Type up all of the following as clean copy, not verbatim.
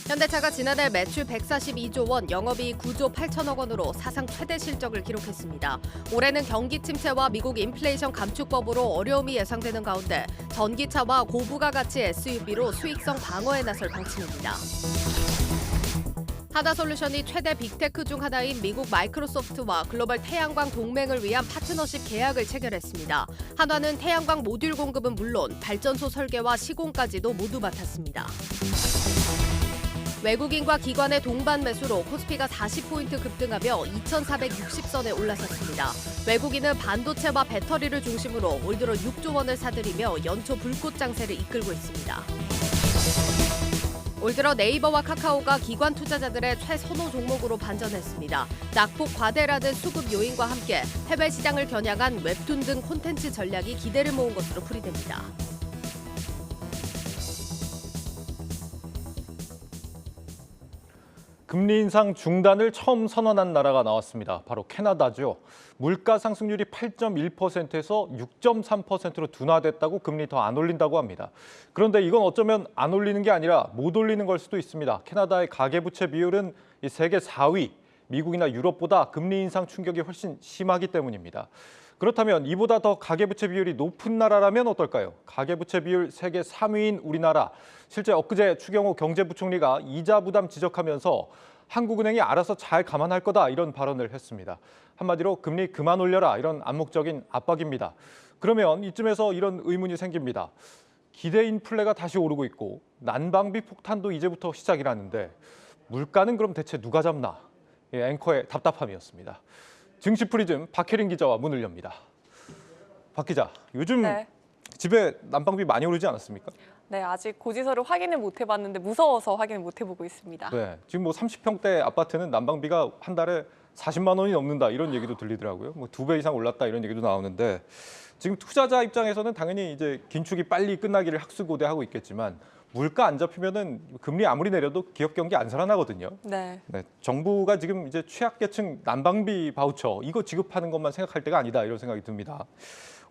현대차가 지난해 매출 142조 원, 영업이익 9조 8천억 원으로 사상 최대 실적을 기록했습니다. 올해는 경기 침체와 미국 인플레이션 감축법으로 어려움이 예상되는 가운데 전기차와 고부가가치 SUV로 수익성 방어에 나설 방침입니다. 하나솔루션이 최대 빅테크 중 하나인 미국 마이크로소프트와 글로벌 태양광 동맹을 위한 파트너십 계약을 체결했습니다. 한화는 태양광 모듈 공급은 물론 발전소 설계와 시공까지도 모두 맡았습니다. 외국인과 기관의 동반 매수로 코스피가 40포인트 급등하며 2,460선에 올라섰습니다. 외국인은 반도체와 배터리를 중심으로 올 들어 6조 원을 사들이며 연초 불꽃 장세를 이끌고 있습니다. 올 들어 네이버와 카카오가 기관 투자자들의 최선호 종목으로 반전했습니다. 낙폭 과대라는 수급 요인과 함께 해외 시장을 겨냥한 웹툰 등 콘텐츠 전략이 기대를 모은 것으로 풀이됩니다. 금리 인상 중단을 처음 선언한 나라가 나왔습니다. 바로 캐나다죠. 물가 상승률이 8.1%에서 6.3%로 둔화됐다고 금리 더 안 올린다고 합니다. 그런데 이건 어쩌면 안 올리는 게 아니라 못 올리는 걸 수도 있습니다. 캐나다의 가계부채 비율은 세계 4위, 미국이나 유럽보다 금리 인상 충격이 훨씬 심하기 때문입니다. 그렇다면 이보다 더 가계부채 비율이 높은 나라라면 어떨까요? 가계부채 비율 세계 3위인 우리나라. 실제 엊그제 추경호 경제부총리가 이자 부담 지적하면서 한국은행이 알아서 잘 감안할 거다 이런 발언을 했습니다. 한마디로 금리 그만 올려라 이런 암묵적인 압박입니다. 그러면 이쯤에서 이런 의문이 생깁니다. 기대 인플레가 다시 오르고 있고 난방비 폭탄도 이제부터 시작이라는데 물가는 그럼 대체 누가 잡나? 앵커의 답답함이었습니다. 증시 프리즘 박혜린 기자와 문을 엽니다. 박 기자, 요즘 집에 난방비 많이 오르지 않았습니까? 네, 아직 고지서를 확인을 못 해봤는데 무서워서 확인을 못 해보고 있습니다. 네, 지금 뭐 30평대 아파트는 난방비가 한 달에 40만 원이 넘는다 이런 얘기도 들리더라고요. 뭐 2배 이상 올랐다 이런 얘기도 나오는데 지금 투자자 입장에서는 당연히 이제 긴축이 빨리 끝나기를 학수고대하고 있겠지만 물가 안 잡히면은 금리 아무리 내려도 기업 경기 안 살아나거든요. 네. 정부가 지금 이제 취약계층 난방비 바우처 이거 지급하는 것만 생각할 때가 아니다 이런 생각이 듭니다.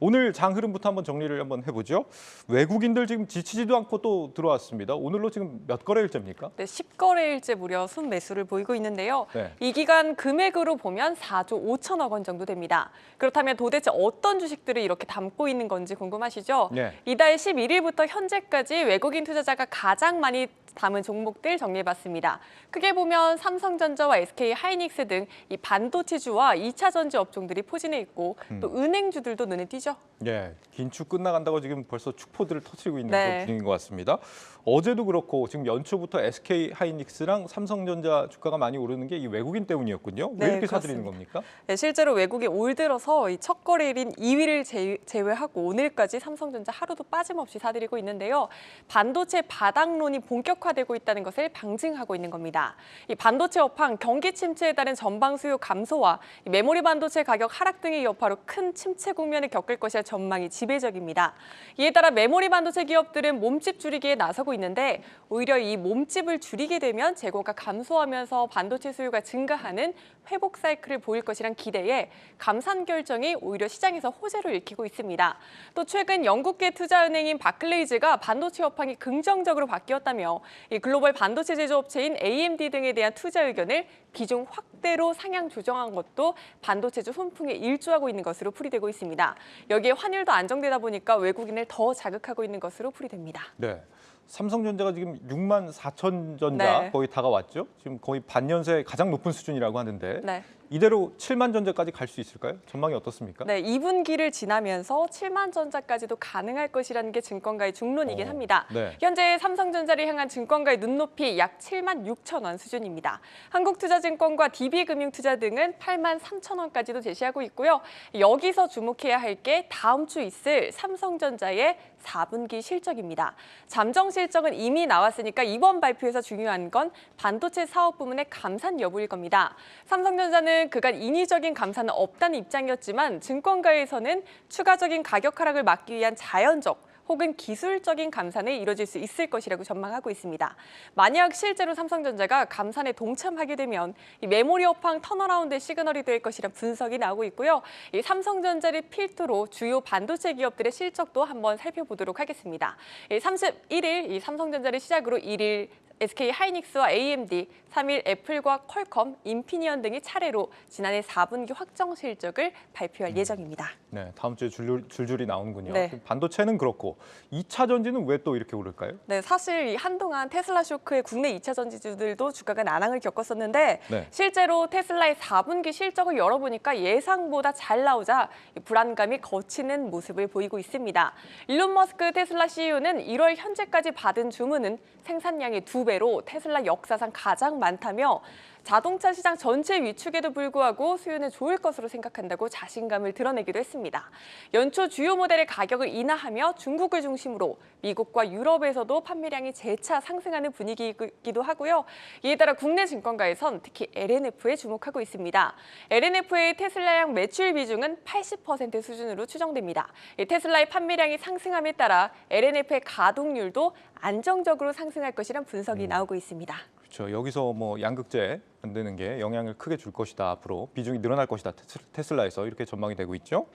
오늘 장 흐름부터 한번 정리를 한번 해보죠. 외국인들 지금 지치지도 않고 또 들어왔습니다. 오늘로 지금 몇 거래일째입니까? 네, 10거래일째 무려 순매수를 보이고 있는데요. 네. 이 기간 금액으로 보면 4조 5천억 원 정도 됩니다. 그렇다면 도대체 어떤 주식들을 이렇게 담고 있는 건지 궁금하시죠? 네. 이달 11일부터 현재까지 외국인 투자자가 가장 많이 담은 종목들 정리해봤습니다. 크게 보면 삼성전자와 SK하이닉스 등 이 반도체주와 2차 전지 업종들이 포진해 있고 또 은행주들도 눈에 띄죠. 예, 긴축 끝나간다고 지금 벌써 축포들을 터뜨리고 있는 네. 그런 분위기인 것 같습니다. 어제도 그렇고 지금 연초부터 SK하이닉스랑 삼성전자 주가가 많이 오르는 게 이 외국인 때문이었군요. 왜 네, 이렇게 그렇습니다. 사들이는 겁니까? 네, 실제로 외국이 올 들어서 이 첫 거래일인 2위를 제외하고 오늘까지 삼성전자 하루도 빠짐없이 사들이고 있는데요. 반도체 바닥론이 본격화되고 있다는 것을 방증하고 있는 겁니다. 이 반도체 업황 경기 침체에 따른 전방 수요 감소와 이 메모리 반도체 가격 하락 등의 여파로 큰 침체 국면을 겪을 것이라 전망이 지배적입니다. 이에 따라 메모리 반도체 기업들은 몸집 줄이기에 나서고 있는데 오히려 이 몸집을 줄이게 되면 재고가 감소하면서 반도체 수요가 증가하는 회복 사이클을 보일 것이란 기대에 감산 결정이 오히려 시장에서 호재를 일으키고 있습니다. 또 최근 영국계 투자은행인 바클레이즈가 반도체 업황이 긍정적으로 바뀌었다며 이 글로벌 반도체 제조업체인 AMD 등에 대한 투자 의견을 비중 확대로 상향 조정한 것도 반도체주 훈풍에 일조하고 있는 것으로 풀이되고 있습니다. 여기에 환율도 안정되다 보니까 외국인을 더 자극하고 있는 것으로 풀이됩니다. 네. 삼성전자가 지금 6만 4천 전자 네. 거의 다가왔죠. 지금 거의 반년새 가장 높은 수준이라고 하는데 네. 이대로 7만 전자까지 갈 수 있을까요? 전망이 어떻습니까? 네, 2분기를 지나면서 7만 전자까지도 가능할 것이라는 게 증권가의 중론이긴 합니다. 네. 현재 삼성전자를 향한 증권가의 눈높이 약 7만 6천 원 수준입니다. 한국투자증권과 DB금융투자 등은 8만 3천 원까지도 제시하고 있고요. 여기서 주목해야 할 게 다음 주 있을 삼성전자의 4분기 실적입니다. 잠정 실적은 이미 나왔으니까 이번 발표에서 중요한 건 반도체 사업 부문의 감산 여부일 겁니다. 삼성전자는 그간 인위적인 감산은 없다는 입장이었지만 증권가에서는 추가적인 가격 하락을 막기 위한 자연적 혹은 기술적인 감산이 이뤄질 수 있을 것이라고 전망하고 있습니다. 만약 실제로 삼성전자가 감산에 동참하게 되면 이 메모리 업황 턴어라운드의 시그널이 될 것이란 분석이 나오고 있고요. 이 삼성전자를 필두로 주요 반도체 기업들의 실적도 한번 살펴보도록 하겠습니다. 31일 이 삼성전자를 시작으로 1일 SK 하이닉스와 AMD, 3일 애플과 퀄컴, 인피니언 등이 차례로 지난해 4분기 확정 실적을 발표할 예정입니다. 네, 다음 주에 줄줄이 나오는군요. 네. 반도체는 그렇고 2차 전지는 왜 또 이렇게 오를까요? 네, 사실 한동안 테슬라 쇼크에 국내 2차 전지주들도 주가가 난항을 겪었었는데 네. 실제로 테슬라의 4분기 실적을 열어보니까 예상보다 잘 나오자 불안감이 거치는 모습을 보이고 있습니다. 일론 머스크 테슬라 CEO는 1월 현재까지 받은 주문은 생산량의 2배로 테슬라 역사상 가장 많다며 자동차 시장 전체 위축에도 불구하고 수요는 좋을 것으로 생각한다고 자신감을 드러내기도 했습니다. 연초 주요 모델의 가격을 인하하며 중국을 중심으로 미국과 유럽에서도 판매량이 재차 상승하는 분위기이기도 하고요. 이에 따라 국내 증권가에선 특히 LNF에 주목하고 있습니다. LNF의 테슬라양 매출 비중은 80% 수준으로 추정됩니다. 테슬라의 판매량이 상승함에 따라 LNF의 가동률도 안정적으로 상승할 것이란 분석이 나오고 있습니다. 그렇죠. 여기서 뭐 양극재 만드는 게 영향을 크게 줄 것이다. 앞으로 비중이 늘어날 것이다. 테슬라에서 이렇게 전망이 되고 있죠.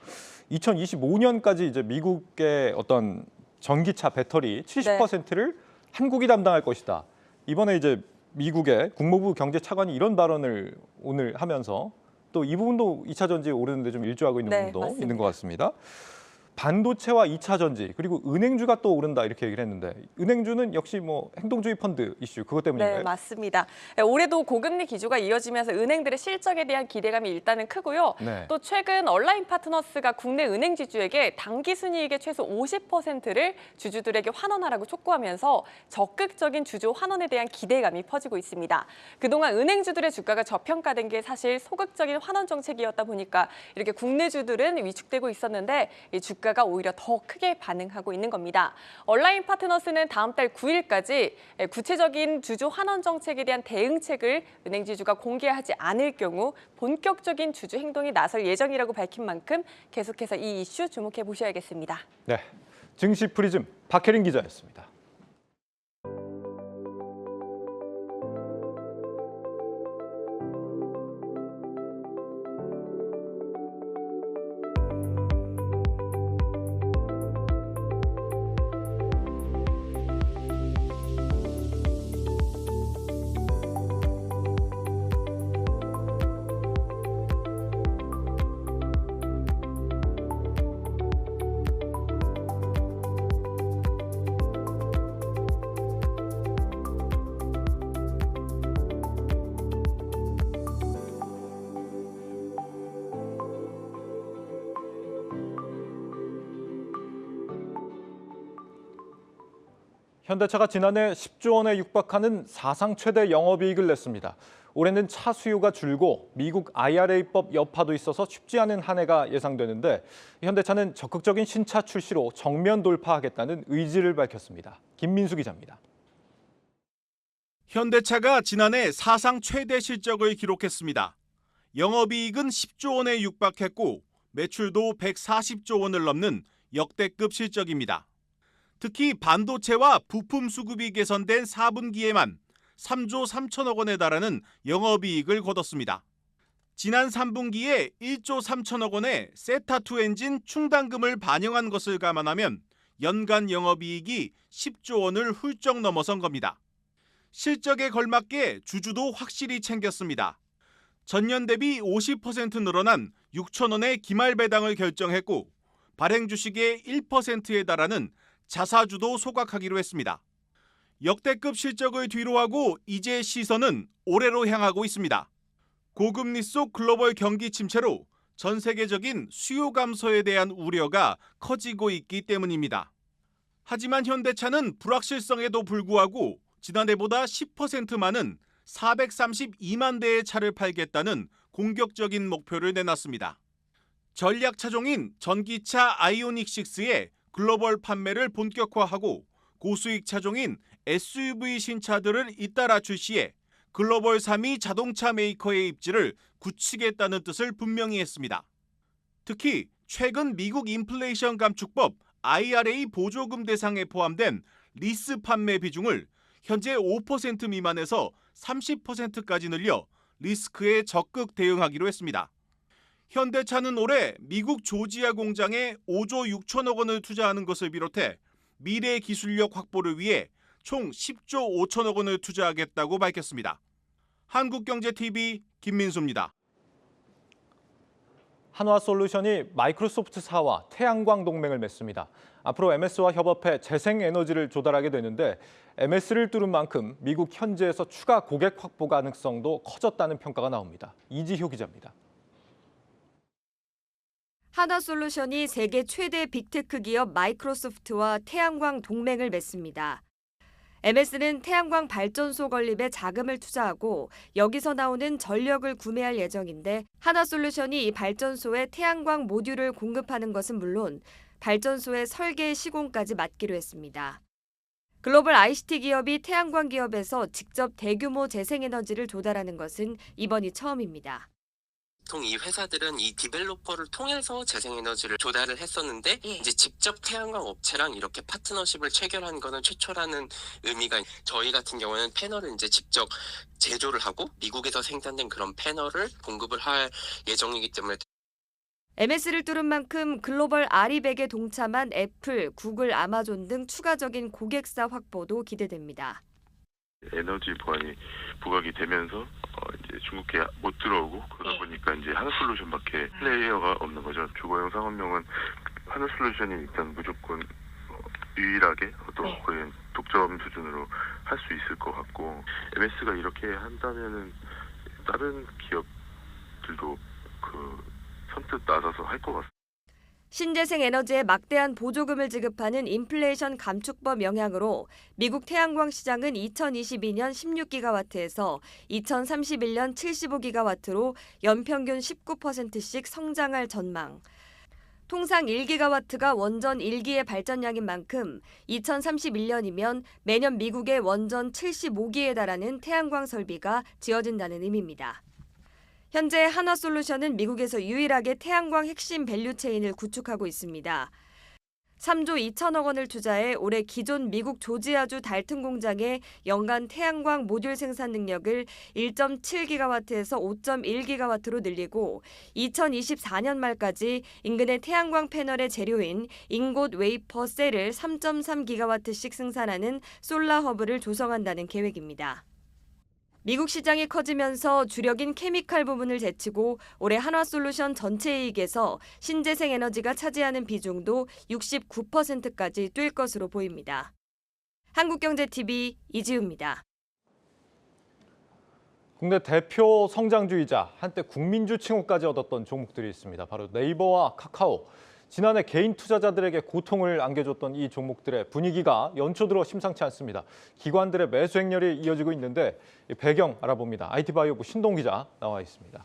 2025년까지 이제 미국의 어떤 전기차 배터리 70%를 한국이 담당할 것이다. 이번에 이제 미국의 국무부 경제차관이 이런 발언을 오늘 하면서 또 이 부분도 2차 전지에 오르는데 좀 일조하고 있는 부분도 맞습니다. 있는 것 같습니다. 반도체와 2차 전지 그리고 은행주가 또 오른다 이렇게 얘기를 했는데 은행주는 역시 뭐 행동주의 펀드 이슈 그것 때문인가요? 네, 맞습니다. 올해도 고금리 기조가 이어지면서 은행들의 실적에 대한 기대감이 일단은 크고요. 네. 또 최근 얼라인 파트너스가 국내 은행 지주에게 당기 순이익의 최소 50%를 주주들에게 환원하라고 촉구하면서 적극적인 주주 환원에 대한 기대감이 퍼지고 있습니다. 그동안 은행주들의 주가가 저평가된 게 사실 소극적인 환원 정책이었다 보니까 이렇게 국내주들은 위축되고 있었는데 이 주가가 오히려 더 크게 반응하고 있는 겁니다. 얼라인 파트너스는 다음 달 9일까지 구체적인 주주 환원 정책에 대한 대응책을 은행 지주가 공개하지 않을 경우 본격적인 주주 행동에 나설 예정이라고 밝힌 만큼 계속해서 이 이슈 주목해 보셔야겠습니다. 네, 증시 프리즘 박혜린 기자였습니다. 현대차가 지난해 10조 원에 육박하는 사상 최대 영업이익을 냈습니다. 올해는 차 수요가 줄고 미국 IRA법 여파도 있어서 쉽지 않은 한 해가 예상되는데 현대차는 적극적인 신차 출시로 정면 돌파하겠다는 의지를 밝혔습니다. 김민수 기자입니다. 현대차가 지난해 사상 최대 실적을 기록했습니다. 영업이익은 10조 원에 육박했고 매출도 140조 원을 넘는 역대급 실적입니다. 특히 반도체와 부품 수급이 개선된 4분기에만 3조 3천억 원에 달하는 영업이익을 거뒀습니다. 지난 3분기에 1조 3천억 원의 세타2 엔진 충당금을 반영한 것을 감안하면 연간 영업이익이 10조 원을 훌쩍 넘어선 겁니다. 실적에 걸맞게 주주도 확실히 챙겼습니다. 전년 대비 50% 늘어난 6천 원의 기말 배당을 결정했고 발행 주식의 1%에 달하는 자사주도 소각하기로 했습니다. 역대급 실적을 뒤로하고 이제 시선은 올해로 향하고 있습니다. 고금리 속 글로벌 경기 침체로 전 세계적인 수요 감소에 대한 우려가 커지고 있기 때문입니다. 하지만 현대차는 불확실성에도 불구하고 지난해보다 10% 많은 432만 대의 차를 팔겠다는 공격적인 목표를 내놨습니다. 전략 차종인 전기차 아이오닉 6의 글로벌 판매를 본격화하고 고수익 차종인 SUV 신차들을 잇따라 출시해 글로벌 3위 자동차 메이커의 입지를 굳히겠다는 뜻을 분명히 했습니다. 특히 최근 미국 인플레이션 감축법 IRA 보조금 대상에 포함된 리스 판매 비중을 현재 5% 미만에서 30%까지 늘려 리스크에 적극 대응하기로 했습니다. 현대차는 올해 미국 조지아 공장에 5조 6천억 원을 투자하는 것을 비롯해 미래 기술력 확보를 위해 총 10조 5천억 원을 투자하겠다고 밝혔습니다. 한국경제TV 김민수입니다. 한화솔루션이 마이크로소프트사와 태양광 동맹을 맺습니다. 앞으로 MS와 협업해 재생에너지를 조달하게 되는데 MS를 뚫은 만큼 미국 현지에서 추가 고객 확보 가능성도 커졌다는 평가가 나옵니다. 이지효 기자입니다. 한화솔루션이 세계 최대 빅테크 기업 마이크로소프트와 태양광 동맹을 맺습니다. MS는 태양광 발전소 건립에 자금을 투자하고 여기서 나오는 전력을 구매할 예정인데 한화솔루션이 이 발전소에 태양광 모듈을 공급하는 것은 물론 발전소의 설계 시공까지 맡기로 했습니다. 글로벌 ICT 기업이 태양광 기업에서 직접 대규모 재생에너지를 조달하는 것은 이번이 처음입니다. 보통 이 회사들은 이 디벨로퍼를 통해서 재생에너지를 조달을 했었는데 이제 직접 태양광 업체랑 이렇게 파트너십을 체결한 거는 최초라는 의미가 저희 같은 경우는 패널을 이제 직접 제조를 하고 미국에서 생산된 그런 패널을 공급을 할 예정이기 때문에 MS를 뚫은 만큼 글로벌 아리백에 동참한 애플, 구글, 아마존 등 추가적인 고객사 확보도 기대됩니다. 에너지 보안이 부각이 되면서 이제 중국에 못 들어오고 그러다 보니까 이제 한화솔루션밖에 플레이어가 없는 거죠. 주거용 상업용은 한화솔루션이 일단 무조건 유일하게 거의 독점 수준으로 할 수 있을 것 같고 MS가 이렇게 한다면은 다른 기업들도 선뜻 나서서 할 것 같습니다. 신재생 에너지에 막대한 보조금을 지급하는 인플레이션 감축법 영향으로 미국 태양광 시장은 2022년 16기가와트에서 2031년 75기가와트로 연평균 19%씩 성장할 전망. 통상 1기가와트가 원전 1기의 발전량인 만큼 2031년이면 매년 미국의 원전 75기에 달하는 태양광 설비가 지어진다는 의미입니다. 현재 한화솔루션은 미국에서 유일하게 태양광 핵심 밸류체인을 구축하고 있습니다. 3조 2천억 원을 투자해 올해 기존 미국 조지아주 달튼 공장의 연간 태양광 모듈 생산 능력을 1.7기가와트에서 5.1기가와트로 늘리고 2024년 말까지 인근의 태양광 패널의 재료인 잉곶 웨이퍼 셀을 3.3기가와트씩 생산하는 솔라허브를 조성한다는 계획입니다. 미국 시장이 커지면서 주력인 케미칼 부문을 제치고 올해 한화솔루션 전체 이익에서 신재생 에너지가 차지하는 비중도 69%까지 뛸 것으로 보입니다. 한국경제TV 이지우입니다. 국내 대표 성장주이자 한때 국민주 칭호까지 얻었던 종목들이 있습니다. 바로 네이버와 카카오. 지난해 개인 투자자들에게 고통을 안겨줬던 이 종목들의 분위기가 연초 들어 심상치 않습니다. 기관들의 매수 행렬이 이어지고 있는데 배경 알아봅니다. IT바이오부 신동 기자 나와 있습니다.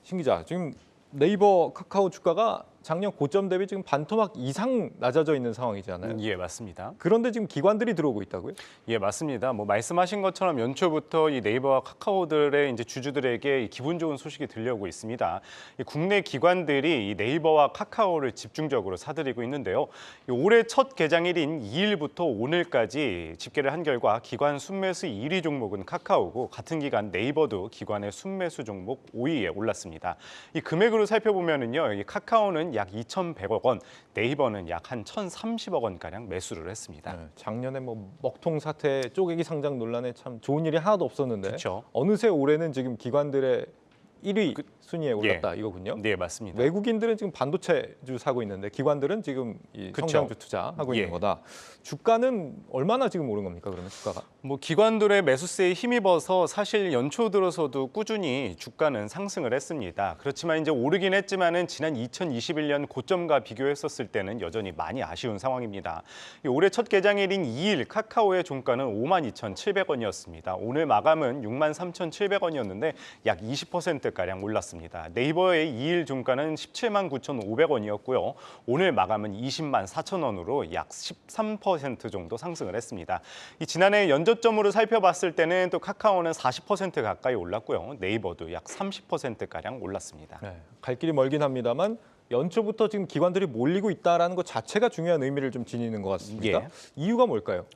신 기자, 지금 네이버, 카카오 주가가 작년 고점 대비 지금 반토막 이상 낮아져 있는 상황이잖아요. 예, 맞습니다. 그런데 지금 기관들이 들어오고 있다고요? 예, 맞습니다. 말씀하신 것처럼 연초부터 이 네이버와 카카오들의 이제 주주들에게 기분 좋은 소식이 들려오고 있습니다. 이 국내 기관들이 이 네이버와 카카오를 집중적으로 사들이고 있는데요. 올해 첫 개장일인 2일부터 오늘까지 집계를 한 결과 기관 순매수 1위 종목은 카카오고 같은 기간 네이버도 기관의 순매수 종목 5위에 올랐습니다. 이 금액으로 살펴보면은요, 이 카카오는 약 2,100억 원, 네이버는 약 한 1,030억 원가량 매수를 했습니다. 네, 작년에 먹통 사태, 쪼개기 상장 논란에 참 좋은 일이 하나도 없었는데 그렇죠. 어느새 올해는 지금 기관들의 1위 순위에 올랐다 이거군요. 네, 맞습니다. 외국인들은 지금 반도체주 사고 있는데 기관들은 지금 이 그쵸. 성장주 투자하고 있는 거다. 주가는 얼마나 지금 오른 겁니까? 그러면 주가가? 기관들의 매수세에 힘입어서 사실 연초 들어서도 꾸준히 주가는 상승을 했습니다. 그렇지만 이제 오르긴 했지만은 지난 2021년 고점과 비교했었을 때는 여전히 많이 아쉬운 상황입니다. 올해 첫 개장일인 2일 카카오의 종가는 52,700원이었습니다. 오늘 마감은 63,700원이었는데 약 20%가량 올랐습니다. 네이버의 2일 종가는 179,500원이었고요. 오늘 마감은 204,000원으로 약 13% 정도 상승을 했습니다. 지난해 연저점으로 살펴봤을 때는 또 카카오는 40% 가까이 올랐고요. 네이버도 약 30%가량 올랐습니다. 네, 갈 길이 멀긴 합니다만 연초부터 지금 기관들이 몰리고 있다는 것 자체가 중요한 의미를 좀 지니는 것 같습니다. 예. 이유가 뭘까요?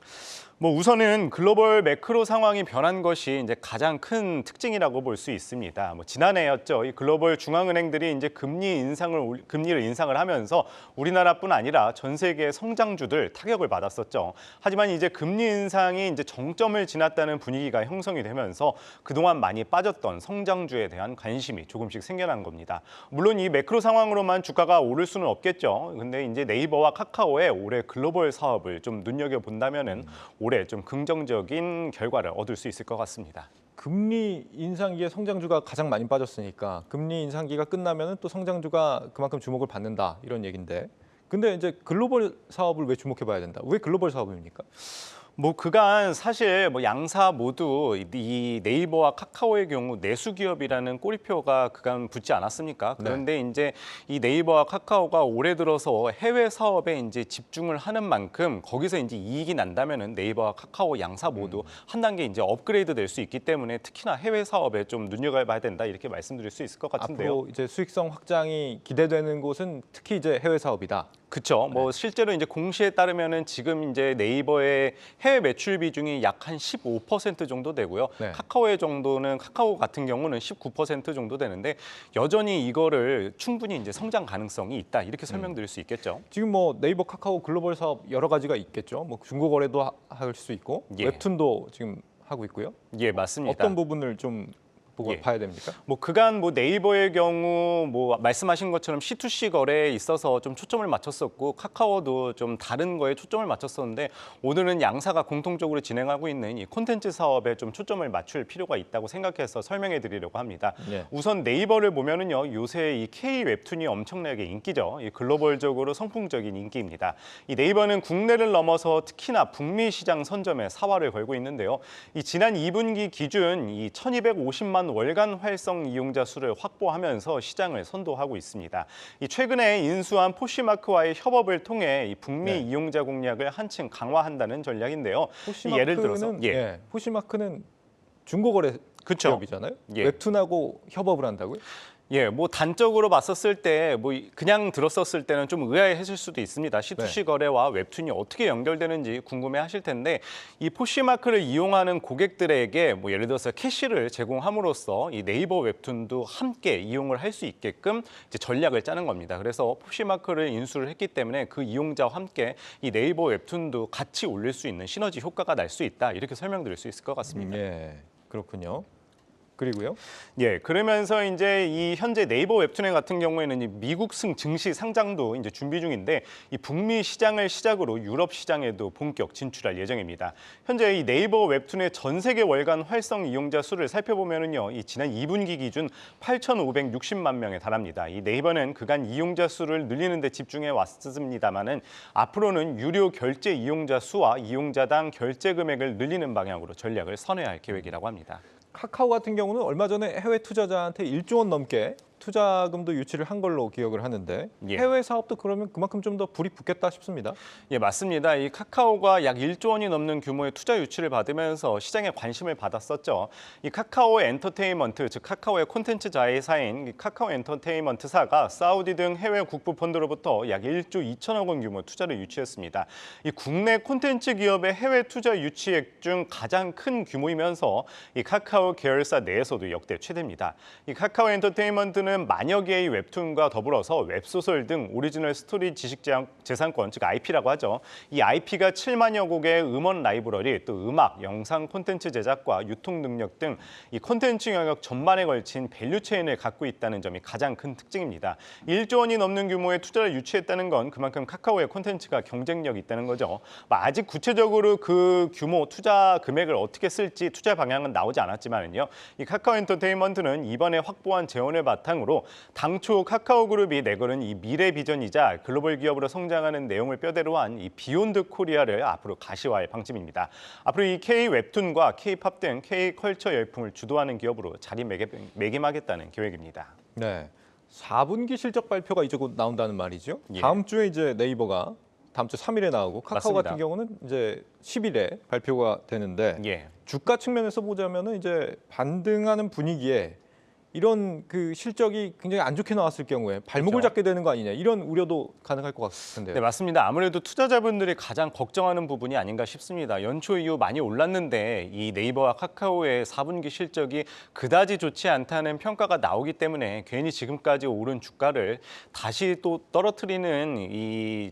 뭐 우선은 글로벌 매크로 상황이 변한 것이 이제 가장 큰 특징이라고 볼 수 있습니다. 뭐 지난해였죠. 이 글로벌 중앙은행들이 이제 금리를 인상을 하면서 우리나라뿐 아니라 전 세계 성장주들 타격을 받았었죠. 하지만 이제 금리 인상이 이제 정점을 지났다는 분위기가 형성이 되면서 그동안 많이 빠졌던 성장주에 대한 관심이 조금씩 생겨난 겁니다. 물론 이 매크로 상황으로만 주가가 오를 수는 없겠죠. 근데 이제 네이버와 카카오의 올해 글로벌 사업을 좀 눈여겨 본다면은 올해 좀 긍정적인 결과를 얻을 수 있을 것 같습니다. 금리 인상기에 성장주가 가장 많이 빠졌으니까 금리 인상기가 끝나면은 또 성장주가 그만큼 주목을 받는다 이런 얘기인데. 근데 이제 글로벌 사업을 왜 주목해 봐야 된다? 왜 글로벌 사업입니까? 뭐 그간 사실 뭐 양사 모두 이 네이버와 카카오의 경우 내수 기업이라는 꼬리표가 그간 붙지 않았습니까? 그런데 이제 이 네이버와 카카오가 올해 들어서 해외 사업에 이제 집중을 하는 만큼 거기서 이제 이익이 난다면은 네이버와 카카오 양사 모두 한 단계 이제 업그레이드 될 수 있기 때문에 특히나 해외 사업에 좀 눈여겨봐야 된다 이렇게 말씀드릴 수 있을 것 같은데요. 앞으로 이제 수익성 확장이 기대되는 곳은 특히 이제 해외 사업이다. 그렇죠. 뭐 실제로 이제 공시에 따르면은 지금 이제 네이버의 해외 매출 비중이 약 한 15% 정도 되고요. 네. 카카오 같은 경우는 19% 정도 되는데 여전히 이거를 충분히 이제 성장 가능성이 있다 이렇게 설명드릴 수 있겠죠. 지금 뭐 네이버, 카카오 글로벌 사업 여러 가지가 있겠죠. 뭐 중고 거래도 할 수 있고 예. 웹툰도 지금 하고 있고요. 예, 맞습니다. 어떤 부분을 좀 보고 예. 봐야 됩니까? 뭐 그간 뭐 네이버의 경우 뭐 말씀하신 것처럼 C2C 거래에 있어서 좀 초점을 맞췄었고 카카오도 좀 다른 거에 초점을 맞췄었는데 오늘은 양사가 공통적으로 진행하고 있는 이 콘텐츠 사업에 좀 초점을 맞출 필요가 있다고 생각해서 설명해 드리려고 합니다. 예. 우선 네이버를 보면은요 요새 이 K 웹툰이 엄청나게 인기죠. 이 글로벌적으로 선풍적인 인기입니다. 이 네이버는 국내를 넘어서 특히나 북미 시장 선점에 사활을 걸고 있는데요. 이 지난 2분기 기준 이 1,250만 월간 활성 이용자 수를 확보하면서 시장을 선도하고 있습니다. 이 최근에 인수한 포시마크와의 협업을 통해 이 북미 이용자 공략을 한층 강화한다는 전략인데요. 예를 들어서 포시마크는 중고 거래 그쵸. 기업이잖아요. 예. 웹툰하고 협업을 한다고요? 예, 뭐 단적으로 봤었을 때 뭐 그냥 들었었을 때는 좀 의아해하실 수도 있습니다. C2C 거래와 웹툰이 어떻게 연결되는지 궁금해하실 텐데 이 포시마크를 이용하는 고객들에게 뭐 예를 들어서 캐시를 제공함으로써 이 네이버 웹툰도 함께 이용을 할 수 있게끔 이제 전략을 짜는 겁니다. 그래서 포시마크를 인수를 했기 때문에 그 이용자와 함께 이 네이버 웹툰도 같이 올릴 수 있는 시너지 효과가 날 수 있다 이렇게 설명드릴 수 있을 것 같습니다. 예, 그렇군요. 그리고요? 예, 그러면서 이제 이 현재 네이버 웹툰 같은 경우에는 이 미국 증시 상장도 이제 준비 중인데 이 북미 시장을 시작으로 유럽 시장에도 본격 진출할 예정입니다. 현재 이 네이버 웹툰의 전 세계 월간 활성 이용자 수를 살펴보면은요, 이 지난 2분기 기준 8,560만 명에 달합니다. 이 네이버는 그간 이용자 수를 늘리는 데 집중해 왔습니다만은 앞으로는 유료 결제 이용자 수와 이용자당 결제 금액을 늘리는 방향으로 전략을 선회할 계획이라고 합니다. 카카오 같은 경우는 얼마 전에 해외 투자자한테 1조 원 넘게 투자금도 유치를 한 걸로 기억을 하는데 예. 해외 사업도 그러면 그만큼 좀 더 불이 붙겠다 싶습니다. 예, 맞습니다. 이 카카오가 약 1조 원이 넘는 규모의 투자 유치를 받으면서 시장에 관심을 받았었죠. 이 카카오 엔터테인먼트, 즉 카카오의 콘텐츠 자회사인 카카오 엔터테인먼트사가 사우디 등 해외 국부 펀드로부터 약 1조 2천억 원 규모 투자를 유치했습니다. 이 국내 콘텐츠 기업의 해외 투자 유치액 중 가장 큰 규모이면서 이 카카오 계열사 내에서도 역대 최대입니다. 이 카카오 엔터테인먼트는 만여 개의 웹툰과 더불어서 웹소설 등 오리지널 스토리 지식재산권, 즉 IP라고 하죠. 이 IP가 7만여 곡의 음원 라이브러리, 또 음악, 영상 콘텐츠 제작과 유통 능력 등 이 콘텐츠 영역 전반에 걸친 밸류체인을 갖고 있다는 점이 가장 큰 특징입니다. 1조 원이 넘는 규모의 투자를 유치했다는 건 그만큼 카카오의 콘텐츠가 경쟁력이 있다는 거죠. 아직 구체적으로 그 규모 투자 금액을 어떻게 쓸지 투자 방향은 나오지 않았지만요. 이 카카오 엔터테인먼트는 이번에 확보한 재원을 바탕으로 당초 카카오그룹이 내걸은 이 미래 비전이자 글로벌 기업으로 성장하는 내용을 뼈대로 한 이 비욘드 코리아를 앞으로 가시화할 방침입니다. 앞으로 이 K 웹툰과 K-팝 등 K-컬처 열풍을 주도하는 기업으로 자리매김하겠다는 계획입니다. 네, 4분기 실적 발표가 이제 곧 나온다는 말이죠. 예. 다음 주에 이제 네이버가 다음 주 3일에 나오고 카카오 맞습니다. 같은 경우는 이제 10일에 발표가 되는데 예. 주가 측면에서 보자면은 이제 반등하는 분위기에 이런 그 실적이 굉장히 안 좋게 나왔을 경우에 발목을 그렇죠. 잡게 되는 거 아니냐 이런 우려도 가능할 것 같은데요. 네, 맞습니다. 아무래도 투자자분들이 가장 걱정하는 부분이 아닌가 싶습니다. 연초 이후 많이 올랐는데 이 네이버와 카카오의 4분기 실적이 그다지 좋지 않다는 평가가 나오기 때문에 괜히 지금까지 오른 주가를 다시 또 떨어뜨리는 이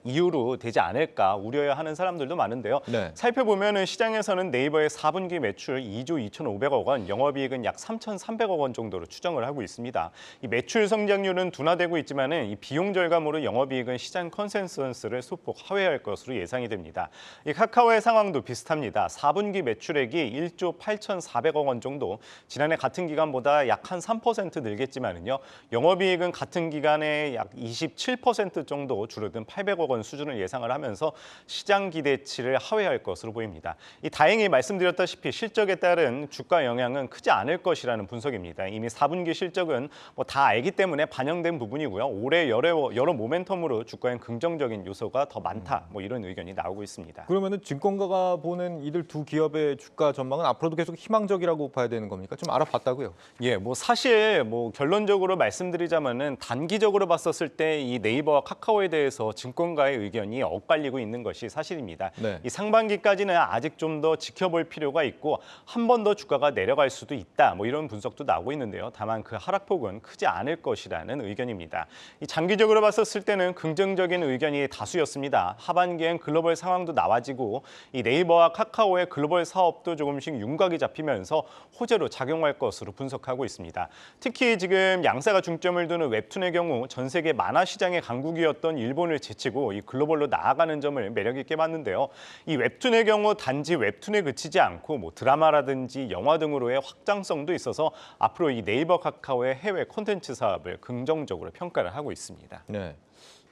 이유로 되지 않을까 우려해야 하는 사람들도 많은데요. 네. 살펴보면은 시장에서는 네이버의 4분기 매출 2조 2,500억 원, 영업이익은 약 3,300억 원 정도로 추정을 하고 있습니다. 이 매출 성장률은 둔화되고 있지만은 이 비용 절감으로 영업이익은 시장 컨센서스를 소폭 하회할 것으로 예상이 됩니다. 이 카카오의 상황도 비슷합니다. 4분기 매출액이 1조 8,400억 원 정도, 지난해 같은 기간보다 약 한 3% 늘겠지만은요, 영업이익은 같은 기간에 약 27% 정도 줄어든 800억 원 수준을 예상을 하면서 시장 기대치를 하회할 것으로 보입니다. 이 다행히 말씀드렸다시피 실적에 따른 주가 영향은 크지 않을 것이라는 분석입니다. 이미 4분기 실적은 다 알기 때문에 반영된 부분이고요. 올해 여러 모멘텀으로 주가엔 긍정적인 요소가 더 많다. 이런 의견이 나오고 있습니다. 그러면은 증권가가 보는 이들 두 기업의 주가 전망은 앞으로도 계속 희망적이라고 봐야 되는 겁니까? 좀 알아봤다고요? 예, 사실 결론적으로 말씀드리자면은 단기적으로 봤었을 때 이 네이버와 카카오에 대해서 증권가의 의견이 엇갈리고 있는 것이 사실입니다. 네. 이 상반기까지는 아직 좀 더 지켜볼 필요가 있고 한 번 더 주가가 내려갈 수도 있다. 이런 분석도 나오고 있는데요. 다만 그 하락폭은 크지 않을 것이라는 의견입니다. 이 장기적으로 봤었을 때는 긍정적인 의견이 다수였습니다. 하반기엔 글로벌 상황도 나아지고 이 네이버와 카카오의 글로벌 사업도 조금씩 윤곽이 잡히면서 호재로 작용할 것으로 분석하고 있습니다. 특히 지금 양사가 중점을 두는 웹툰의 경우 전 세계 만화 시장의 강국이었던 일본을 제치고 이 글로벌로 나아가는 점을 매력 있게 봤는데요. 이 웹툰의 경우 단지 웹툰에 그치지 않고 드라마라든지 영화 등으로의 확장성도 있어서 앞으로 이 네이버 카카오의 해외 콘텐츠 사업을 긍정적으로 평가를 하고 있습니다. 네.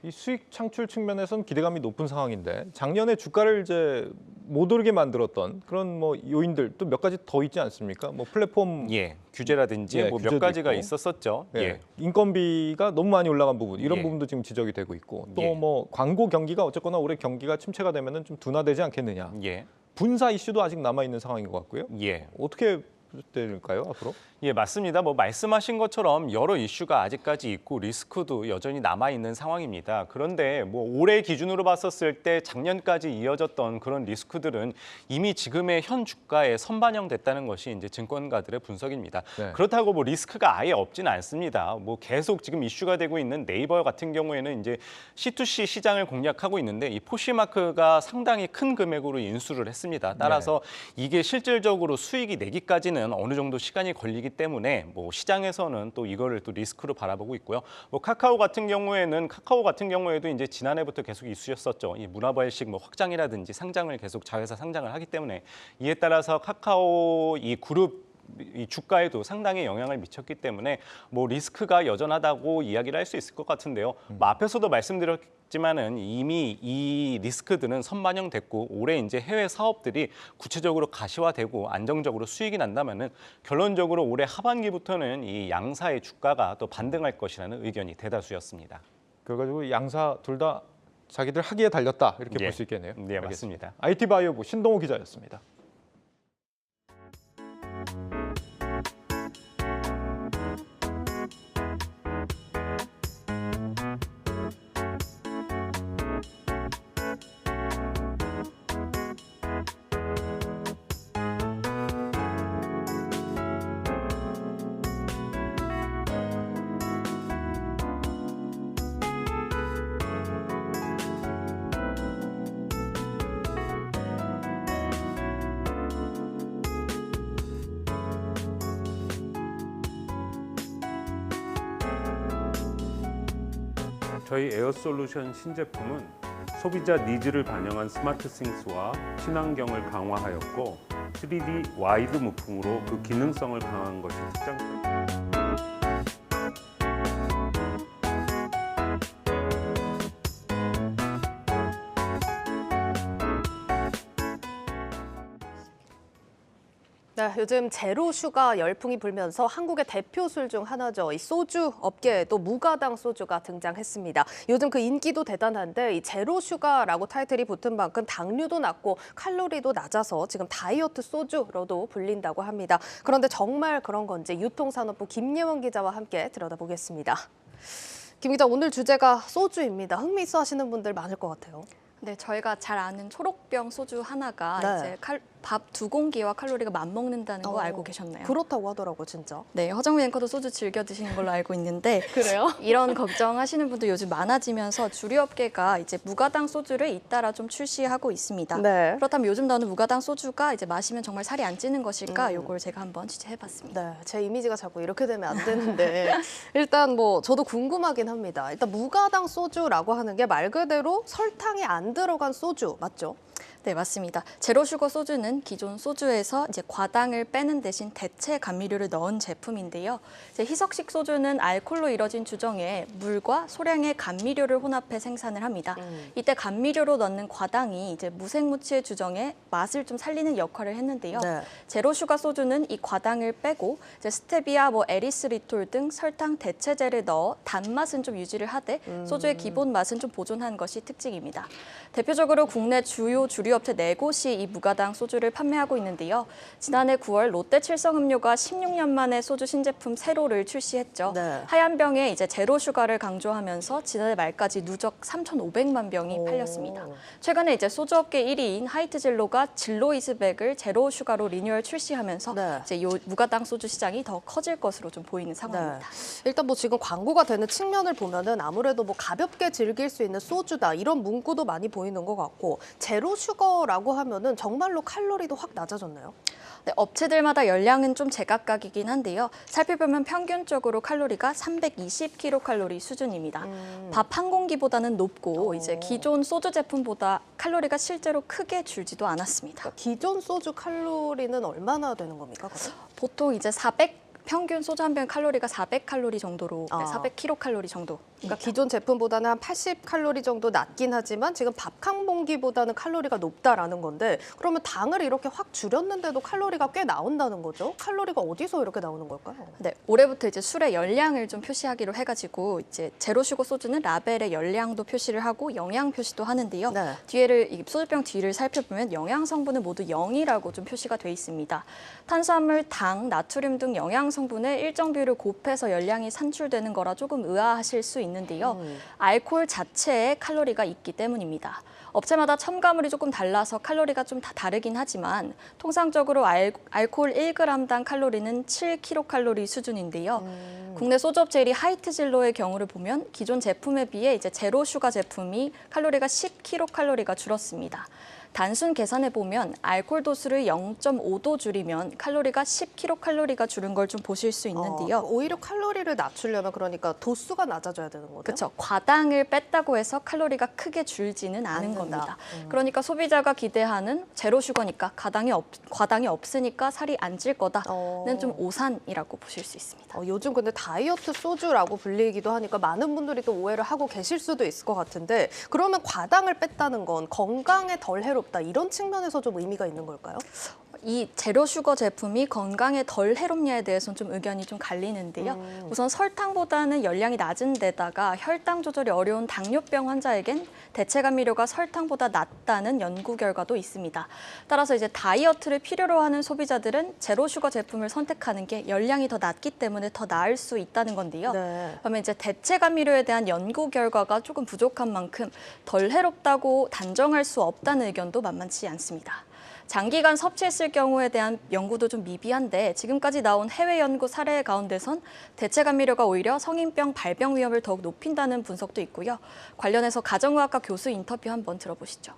이 수익 창출 측면에선 기대감이 높은 상황인데 작년에 주가를 이제 못 오르게 만들었던 그런 요인들 또 몇 가지 더 있지 않습니까? 플랫폼 규제라든지 몇 규제도 가지가 있고. 있었었죠. 인건비가 너무 많이 올라간 부분 이런 예. 부분도 지금 지적이 되고 있고 또 광고 경기가 어쨌거나 올해 경기가 침체가 되면은 좀 둔화되지 않겠느냐. 분사 이슈도 아직 남아 있는 상황인 것 같고요. 어떻게 될까요 앞으로? 예, 맞습니다. 말씀하신 것처럼 여러 이슈가 아직까지 있고 리스크도 여전히 남아 있는 상황입니다. 그런데 올해 기준으로 봤었을 때 작년까지 이어졌던 그런 리스크들은 이미 지금의 현 주가에 선반영됐다는 것이 이제 증권가들의 분석입니다. 네. 그렇다고 리스크가 아예 없지는 않습니다. 계속 지금 이슈가 되고 있는 네이버 같은 경우에는 이제 C2C 시장을 공략하고 있는데 이 포시마크가 상당히 큰 금액으로 인수를 했습니다. 따라서 이게 실질적으로 수익이 내기까지는 어느 정도 시간이 걸리기 때문에 시장에서는 또 이거를 또 리스크로 바라보고 있고요. 카카오 같은 경우에도 이제 지난해부터 계속 이슈였었죠. 이 문화발식 확장이라든지 상장을 계속 자회사 상장을 하기 때문에 이에 따라서 카카오 이 그룹 이 주가에도 상당히 영향을 미쳤기 때문에 리스크가 여전하다고 이야기를 할 수 있을 것 같은데요. 앞에서도 말씀드렸지만은 이미 이 리스크들은 선반영됐고 올해 이제 해외 사업들이 구체적으로 가시화되고 안정적으로 수익이 난다면은 결론적으로 올해 하반기부터는 이 양사의 주가가 또 반등할 것이라는 의견이 대다수였습니다. 그래가지고 양사 둘 다 자기들 하기에 달렸다 이렇게 볼 수 있겠네요. 네, 맞습니다. IT바이오부 신동호 기자였습니다. 저희 에어솔루션 신제품은 소비자 니즈를 반영한 스마트싱스와 친환경을 강화하였고 3D 와이드 무풍으로 그 기능성을 강화한 것이 특장점입니다. 네, 요즘 제로 슈가 열풍이 불면서 한국의 대표 술 중 하나죠. 이 소주 업계에도 무가당 소주가 등장했습니다. 요즘 그 인기도 대단한데 이 제로 슈가라고 타이틀이 붙은 만큼 당류도 낮고 칼로리도 낮아서 지금 다이어트 소주로도 불린다고 합니다. 그런데 정말 그런 건지 유통산업부 김예원 기자와 함께 들여다보겠습니다. 김 기자, 오늘 주제가 소주입니다. 흥미있어 하시는 분들 많을 것 같아요. 네, 저희가 잘 아는 초록병 소주 하나가 네. 이제 밥 2공기와 칼로리가 맞먹는다는 거 알고 계셨나요? 그렇다고 하더라고요, 진짜. 네, 허정미 앵커도 소주 즐겨 드시는 걸로 알고 있는데 그래요? 이런 걱정하시는 분들 요즘 많아지면서 주류업계가 이제 무가당 소주를 잇따라 좀 출시하고 있습니다. 네. 그렇다면 요즘 나오는 무가당 소주가 이제 마시면 정말 살이 안 찌는 것일까? 요걸 제가 한번 취재해봤습니다. 네, 제 이미지가 자꾸 이렇게 되면 안 되는데 일단 뭐 저도 궁금하긴 합니다. 일단 무가당 소주라고 하는 게 말 그대로 설탕이 안 들어간 소주 맞죠? 네, 맞습니다. 제로슈거 소주는 기존 소주에서 이제 과당을 빼는 대신 대체 감미료를 넣은 제품인데요. 이제 희석식 소주는 알코올로 이뤄진 주정에 물과 소량의 감미료를 혼합해 생산을 합니다. 이때 감미료로 넣는 과당이 이제 무생무치의 주정에 맛을 좀 살리는 역할을 했는데요. 네. 제로슈가 소주는 이 과당을 빼고 이제 스테비아, 에리스리톨 등 설탕 대체제를 넣어 단맛은 좀 유지를 하되 소주의 기본 맛은 좀 보존한 것이 특징입니다. 대표적으로 국내 주요 주류업체 4곳이 이 무가당 소주를 판매하고 있는데요. 지난해 9월 롯데칠성음료가 16년 만에 소주 신제품 세로를 출시했죠. 네. 하얀 병에 이제 제로 슈가를 강조하면서 지난해 말까지 누적 3,500만 병이 팔렸습니다. 최근에 이제 소주업계 1위인 하이트진로가 진로이즈백을 제로 슈가로 리뉴얼 출시하면서 네. 이제 요 무가당 소주 시장이 더 커질 것으로 좀 보이는 상황입니다. 일단 뭐 지금 광고가 되는 측면을 보면은 아무래도 뭐 가볍게 즐길 수 있는 소주다 이런 문구도 많이 보이는 것 같고 제로 슈거라고 하면은 정말로 칼로리도 확 낮아졌나요? 네, 업체들마다 열량은 좀 제각각이긴 한데요. 살펴보면 평균적으로 칼로리가 320kcal 수준입니다. 밥 한 공기보다는 높고 이제 기존 소주 제품보다 칼로리가 실제로 크게 줄지도 않았습니다. 그러니까 기존 소주 칼로리는 얼마나 되는 겁니까? 그럼? 보통 이제 평균 소주 한 병 칼로리가 400칼로리 정도로, 400kcal 정도. 그러니까 기존 제품보다는 한 80칼로리 정도 낮긴 하지만 지금 밥 한 공기보다는 칼로리가 높다라는 건데 그러면 당을 이렇게 확 줄였는데도 칼로리가 꽤 나온다는 거죠? 칼로리가 어디서 이렇게 나오는 걸까요? 네, 올해부터 이제 술의 열량을 좀 표시하기로 해가지고 이제 제로슈거 소주는 라벨에 열량도 표시를 하고 영양 표시도 하는데요. 네. 이 소주병 뒤를 살펴보면 영양 성분은 모두 0이라고 좀 표시가 돼 있습니다. 탄수화물, 당, 나트륨 등 영양 성분의 일정 비율을 곱해서 열량이 산출되는 거라 조금 의아하실 수 있는데요. 알코올 자체에 칼로리가 있기 때문입니다. 업체마다 첨가물이 조금 달라서 칼로리가 좀 다 다르긴 하지만 통상적으로 알코올 1g당 칼로리는 7kcal 수준인데요. 국내 소주업체 1위 하이트진로의 경우를 보면 기존 제품에 비해 이제 제로 슈가 제품이 칼로리가 10kcal가 줄었습니다. 단순 계산해 보면 알코올 도수를 0.5도 줄이면 칼로리가 10kcal가 줄은 걸 좀 보실 수 있는데요. 오히려 칼로리를 낮추려면 그러니까 도수가 낮아져야 되는 거죠? 그렇죠. 과당을 뺐다고 해서 칼로리가 크게 줄지는 않은 겁니다. 그러니까 소비자가 기대하는 제로 슈거니까 과당이 없으니까 살이 안 찔 거다는 좀 오산이라고 보실 수 있습니다. 요즘 근데 다이어트 소주라고 불리기도 하니까 많은 분들이 또 오해를 하고 계실 수도 있을 것 같은데 그러면 과당을 뺐다는 건 건강에 덜 해롭다 이런 측면에서 좀 의미가 있는 걸까요? 이 제로 슈거 제품이 건강에 덜 해롭냐에 대해서는 좀 의견이 좀 갈리는데요. 우선 설탕보다는 열량이 낮은 데다가 혈당 조절이 어려운 당뇨병 환자에겐 대체 감미료가 설탕보다 낫다는 연구 결과도 있습니다. 따라서 이제 다이어트를 필요로 하는 소비자들은 제로 슈거 제품을 선택하는 게 열량이 더 낮기 때문에 더 나을 수 있다는 건데요. 네. 그러면 이제 대체 감미료에 대한 연구 결과가 조금 부족한 만큼 덜 해롭다고 단정할 수 없다는 의견도 만만치 않습니다. 장기간 섭취했을 경우에 대한 연구도 좀 미비한데 지금까지 나온 해외 연구 사례 가운데선 대체 감미료가 오히려 성인병 발병 위험을 더욱 높인다는 분석도 있고요. 관련해서 가정의학과 교수 인터뷰 한번 들어보시죠.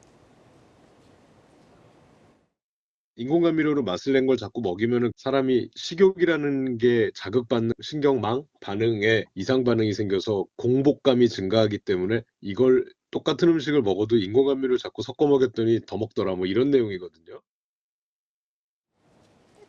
인공감미료로 맛을 낸 걸 자꾸 먹이면은 사람이 식욕이라는 게 자극받는 신경망 반응에 이상 반응이 생겨서 공복감이 증가하기 때문에 이걸 똑같은 음식을 먹어도 인공감미료를 자꾸 섞어 먹였더니 더 먹더라 뭐 이런 내용이거든요.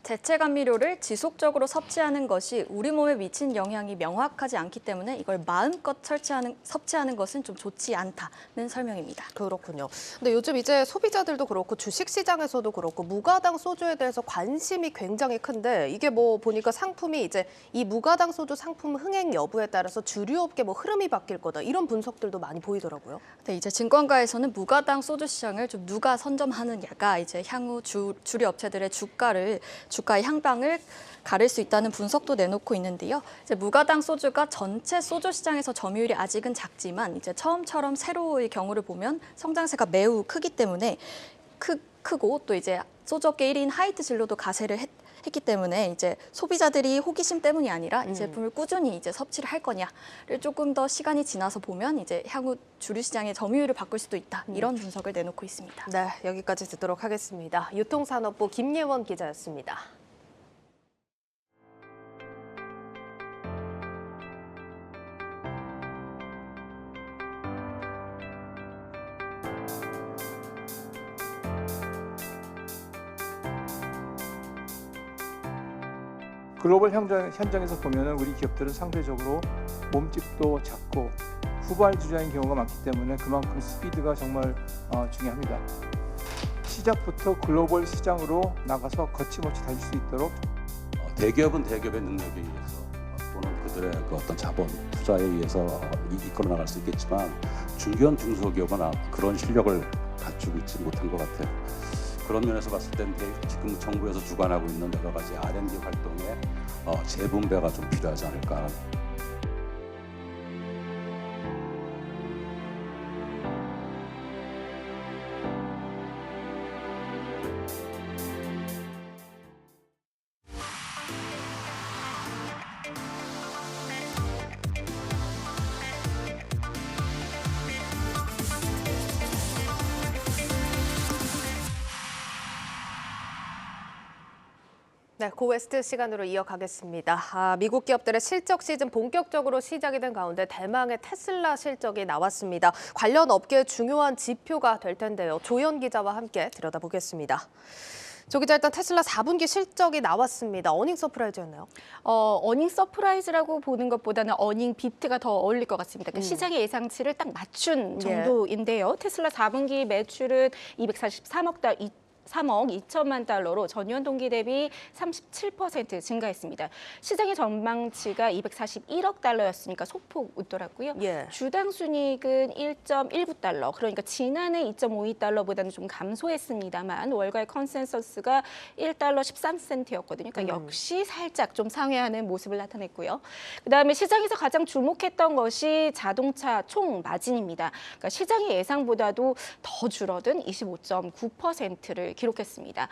대체 감미료를 지속적으로 섭취하는 것이 우리 몸에 미친 영향이 명확하지 않기 때문에 이걸 마음껏 섭취하는 것은 좀 좋지 않다는 설명입니다. 그렇군요. 근데 요즘 이제 소비자들도 그렇고 주식시장에서도 그렇고 무가당 소주에 대해서 관심이 굉장히 큰데 이게 뭐 보니까 상품이 이제 이 무가당 소주 상품 흥행 여부에 따라서 주류업계 뭐 흐름이 바뀔 거다 이런 분석들도 많이 보이더라고요. 네, 이제 증권가에서는 무가당 소주 시장을 좀 누가 선점하느냐가 이제 향후 주류 업체들의 주가의 향방을 가릴 수 있다는 분석도 내놓고 있는데요. 이제 무가당 소주가 전체 소주 시장에서 점유율이 아직은 작지만 이제 처음처럼 새로의 경우를 보면 성장세가 매우 크기 때문에 크고 또 이제 소주업계 1위인 하이트 진로도 가세를 했기 때문에 이제 소비자들이 호기심 때문이 아니라 이 제품을 꾸준히 이제 섭취를 할 거냐를 조금 더 시간이 지나서 보면 이제 향후 주류 시장의 점유율을 바꿀 수도 있다 이런 분석을 내놓고 있습니다. 네, 여기까지 듣도록 하겠습니다. 유통산업부 김예원 기자였습니다. 글로벌 현장에서 보면 우리 기업들은 상대적으로 몸집도 작고 후발주자인 경우가 많기 때문에 그만큼 스피드가 정말 중요합니다. 시작부터 글로벌 시장으로 나가서 거침없이 달릴 수 있도록 대기업은 대기업의 능력에 의해서 또는 그들의 그 어떤 자본 투자에 의해서 이끌어 나갈 수 있겠지만 중견 중소기업은 그런 실력을 갖추고 있지 못한 것 같아요. 그런 면에서 봤을 때 지금 정부에서 주관하고 있는 여러 가지 R&D 활동에 재분배가 좀 필요하지 않을까. 네, 고웨스트 시간으로 이어가겠습니다. 미국 기업들의 실적 시즌 본격적으로 시작이 된 가운데 대망의 테슬라 실적이 나왔습니다. 관련 업계의 중요한 지표가 될 텐데요. 조연 기자와 함께 들여다보겠습니다. 조 기자, 일단 테슬라 4분기 실적이 나왔습니다. 어닝 서프라이즈였나요? 어닝 서프라이즈라고 보는 것보다는 어닝 비트가 더 어울릴 것 같습니다. 그러니까 시장의 예상치를 딱 맞춘 정도인데요. 테슬라 4분기 매출은 3억 2천만 달러로 전년 동기 대비 37% 증가했습니다. 시장의 전망치가 241억 달러였으니까 소폭 웃더라고요. 주당 순이익은 1.19달러, 그러니까 지난해 2.52달러보다는 좀 감소했습니다만 월가의 컨센서스가 1달러 13센트였거든요. 그러니까 역시 살짝 좀 상회하는 모습을 나타냈고요. 그다음에 시장에서 가장 주목했던 것이 자동차 총 마진입니다. 그러니까 시장의 예상보다도 더 줄어든 25.9%를 기록했습니다.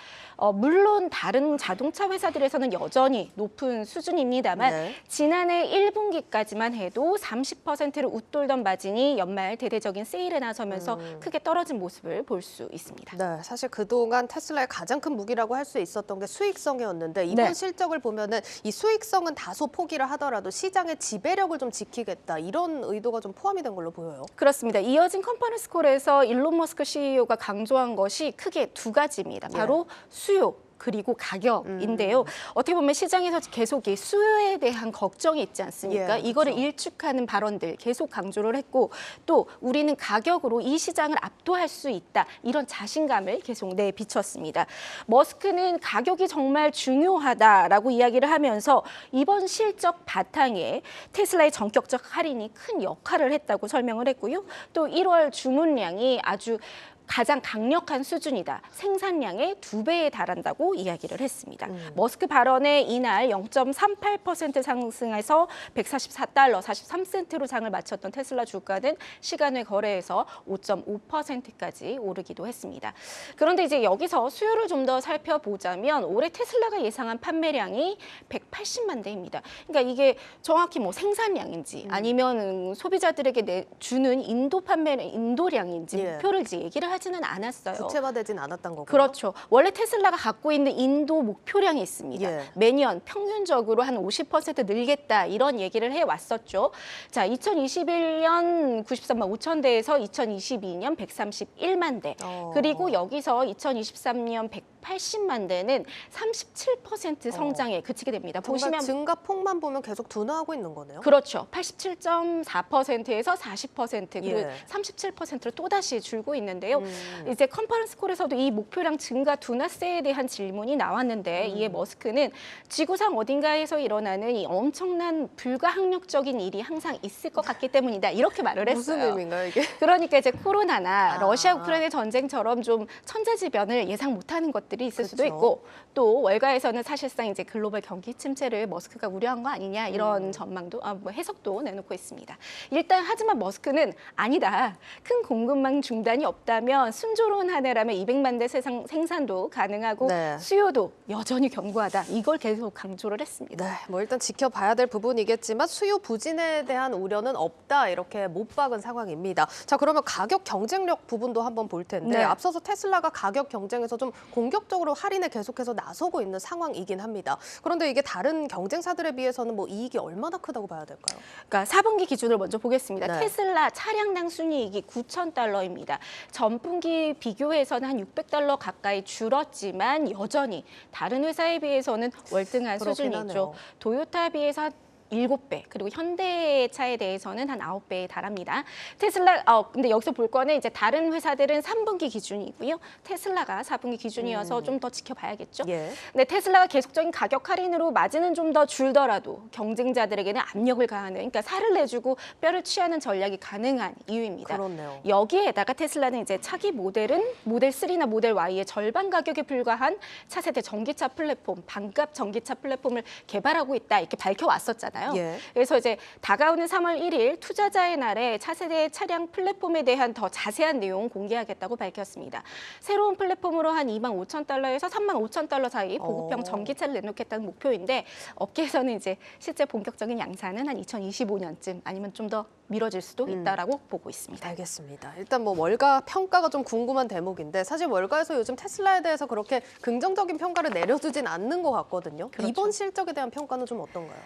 물론 다른 자동차 회사들에서는 여전히 높은 수준입니다만 지난해 1분기까지만 해도 30%를 웃돌던 마진이 연말 대대적인 세일에 나서면서 크게 떨어진 모습을 볼 수 있습니다. 네, 사실 그동안 테슬라의 가장 큰 무기라고 할 수 있었던 게 수익성이었는데 이번 실적을 보면은 이 수익성은 다소 포기를 하더라도 시장의 지배력을 좀 지키겠다 이런 의도가 좀 포함이 된 걸로 보여요. 그렇습니다. 이어진 컨퍼런스 콜에서 일론 머스크 CEO가 강조한 것이 크게 두 가지입니다. 바로 수요 그리고 가격인데요. 어떻게 보면 시장에서 계속 이 수요에 대한 걱정이 있지 않습니까? 이거를 일축하는 발언들 계속 강조를 했고 또 우리는 가격으로 이 시장을 압도할 수 있다. 이런 자신감을 계속 내비쳤습니다. 머스크는 가격이 정말 중요하다라고 이야기를 하면서 이번 실적 바탕에 테슬라의 전격적 할인이 큰 역할을 했다고 설명을 했고요. 또 1월 주문량이 아주 가장 강력한 수준이다. 생산량의 2배에 달한다고 이야기를 했습니다. 머스크 발언에 이날 0.38% 상승해서 144달러 43센트로 장을 마쳤던 테슬라 주가는 시간외 거래에서 5.5%까지 오르기도 했습니다. 그런데 이제 여기서 수요를 좀 더 살펴보자면 올해 테슬라가 예상한 판매량이 180만 대입니다. 그러니까 이게 정확히 뭐 생산량인지 아니면 소비자들에게 주는 인도량인지 목표를 이제 얘기를 하지는 않았어요. 구체화되진 않았던 거고요. 그렇죠. 원래 테슬라가 갖고 있는 인도 목표량이 있습니다. 매년 평균적으로 한 50% 늘겠다 이런 얘기를 해왔었죠. 자, 2021년 93만 5천 대에서 2022년 131만 대. 그리고 여기서 2023년 180만 대는 37% 성장에 그치게 됩니다. 정말 보시면 증가폭만 보면 계속 둔화하고 있는 거네요. 그렇죠. 87.4%에서 40% 그리고 예. 37%로 또다시 줄고 있는데요. 이제 컨퍼런스 콜에서도 이 목표량 증가 둔화세에 대한 질문이 나왔는데 이에 머스크는 지구상 어딘가에서 일어나는 이 엄청난 불가항력적인 일이 항상 있을 것 같기 때문이다. 이렇게 말을 했어요. 무슨 의미인가요, 이게? 그러니까 이제 코로나나 러시아 우크라이나 전쟁처럼 좀 천재지변을 예상 못하는 것들이 있을 수도 그렇죠. 있고 또 월가에서는 사실상 이제 글로벌 경기 침체를 머스크가 우려한 거 아니냐 이런 전망도 뭐 해석도 내놓고 있습니다. 일단 하지만 머스크는 아니다. 큰 공급망 중단이 없다면 순조로운 한 해라면 200만 대 생산도 가능하고 네. 수요도 여전히 견고하다. 이걸 계속 강조를 했습니다. 네, 뭐 일단 지켜봐야 될 부분이겠지만 수요 부진에 대한 우려는 없다 이렇게 못 박은 상황입니다. 자, 그러면 가격 경쟁력 부분도 한번 볼 텐데 네. 앞서서 테슬라가 가격 경쟁에서 좀 공격적으로 할인에 계속해서 나서고 있는 상황이긴 합니다. 그런데 이게 다른 경쟁사들에 비해서는 뭐 이익이 얼마나 크다고 봐야 될까요? 그러니까 4분기 기준을 먼저 보겠습니다. 네. 테슬라 차량당 순이익이 9,000달러입니다. 전분기 비교해서는 한 600달러 가까이 줄었지만 여전히 다른 회사에 비해서는 월등한 그렇긴 수준이죠. 하네요. 도요타에 비해서 한 7배, 그리고 현대차에 대해서는 한 9배에 달합니다. 테슬라, 근데 여기서 볼 거는 이제 다른 회사들은 3분기 기준이고요. 테슬라가 4분기 기준이어서 좀 더 지켜봐야겠죠. 예. 근데 테슬라가 계속적인 가격 할인으로 마진은 좀 더 줄더라도 경쟁자들에게는 압력을 가하는, 그러니까 살을 내주고 뼈를 취하는 전략이 가능한 이유입니다. 그렇네요. 여기에다가 테슬라는 이제 차기 모델은 모델 3나 모델 Y의 절반 가격에 불과한 차세대 전기차 플랫폼, 반값 전기차 플랫폼을 개발하고 있다 이렇게 밝혀왔었잖아요. 예. 그래서 이제 다가오는 3월 1일 투자자의 날에 차세대 차량 플랫폼에 대한 더 자세한 내용 공개하겠다고 밝혔습니다. 새로운 플랫폼으로 한 25,000달러에서 35,000달러 사이 보급형 전기차를 내놓겠다는 목표인데 업계에서는 이제 실제 본격적인 양산은 한 2025년쯤 아니면 좀 더 미뤄질 수도 있다라고 보고 있습니다. 알겠습니다. 일단 뭐 월가 평가가 좀 궁금한 대목인데 사실 월가에서 요즘 테슬라에 대해서 그렇게 긍정적인 평가를 내려주진 않는 것 같거든요. 그렇죠. 이번 실적에 대한 평가는 좀 어떤가요?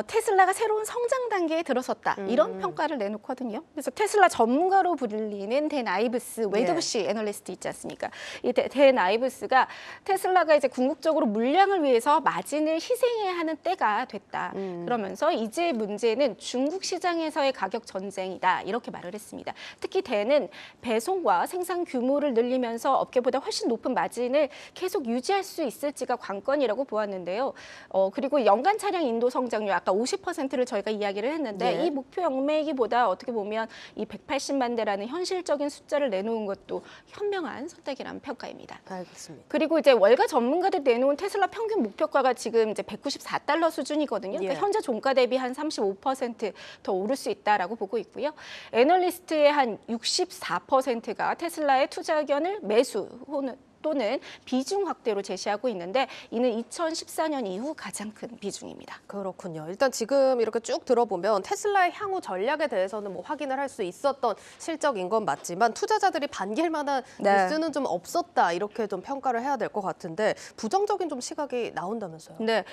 테슬라가 새로운 성장 단계에 들어섰다 이런 평가를 내놓거든요. 그래서 테슬라 전문가로 불리는 댄 아이브스 웨드부시 애널리스트 있지 않습니까? 이 댄 아이브스가 테슬라가 이제 궁극적으로 물량을 위해서 마진을 희생해야 하는 때가 됐다. 그러면서 이제 문제는 중국 시장에서의 가격 전쟁이다 이렇게 말을 했습니다. 특히 댄은 배송과 생산 규모를 늘리면서 업계보다 훨씬 높은 마진을 계속 유지할 수 있을지가 관건이라고 보았는데요. 그리고 연간 차량 인도 성장률 아까 50%를 저희가 이야기를 했는데 네. 이 목표 영매이기보다 어떻게 보면 이 180만 대라는 현실적인 숫자를 내놓은 것도 현명한 선택이라는 평가입니다. 알겠습니다. 그리고 이제 월가 전문가들 내놓은 테슬라 평균 목표가가 지금 이제 194달러 수준이거든요. 그러니까 예. 현재 종가 대비 한 35% 더 오를 수 있다라고 보고 있고요. 애널리스트의 한 64%가 테슬라의 투자 의견을 매수 또는 비중 확대로 제시하고 있는데 이는 2014년 이후 가장 큰 비중입니다. 그렇군요. 일단 지금 이렇게 쭉 들어보면 테슬라의 향후 전략에 대해서는 뭐 확인을 할 수 있었던 실적인 건 맞지만 투자자들이 반길 만한 네. 뉴스는 좀 없었다 이렇게 좀 평가를 해야 될 것 같은데 부정적인 좀 시각이 나온다면서요? 네,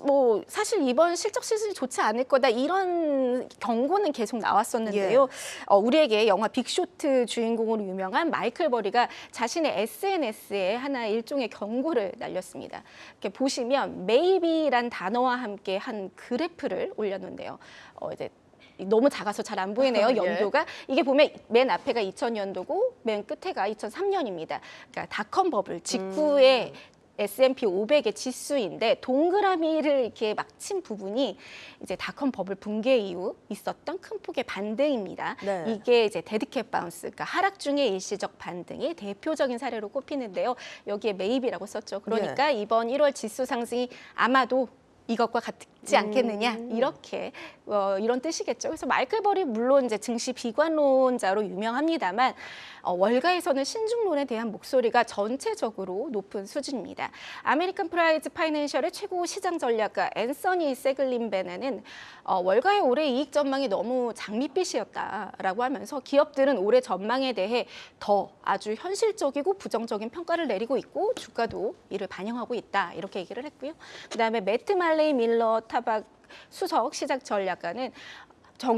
뭐 사실 이번 실적 시즌이 좋지 않을 거다 이런 경고는 계속 나왔었는데요. 우리에게 영화 빅쇼트 주인공으로 유명한 마이클 버리가 자신의 SNS에 하나 일종의 경고를 날렸습니다. 이렇게 보시면 maybe란 단어와 함께 한 그래프를 올렸는데요. 이제 너무 작아서 잘 안 보이네요. 연도가. 이게 보면 맨 앞에가 2000년도고 맨 끝에가 2003년입니다. 그러니까 닷컴 버블 직후에 S&P 500의 지수인데 동그라미를 이렇게 막 친 부분이 이제 닷컴 버블 붕괴 이후 있었던 큰 폭의 반등입니다. 네. 이게 이제 데드캣 바운스, 그러니까 하락 중의 일시적 반등이 대표적인 사례로 꼽히는데요. 여기에 매입이라고 썼죠. 그러니까 이번 1월 지수 상승이 아마도 이것과 같지 않겠느냐 이렇게 이런 뜻이겠죠. 그래서 마이클 버리 물론 이제 증시 비관론자로 유명합니다만 월가에서는 신중론에 대한 목소리가 전체적으로 높은 수준입니다. 아메리칸 프라이즈 파이낸셜의 최고 시장 전략가 앤서니 세글린베네는 월가의 올해 이익 전망이 너무 장밋빛이었다라고 하면서 기업들은 올해 전망에 대해 더 아주 현실적이고 부정적인 평가를 내리고 있고 주가도 이를 반영하고 있다 이렇게 얘기를 했고요. 그다음에 매트 말레이 밀러 타박 수석 시장 전략가는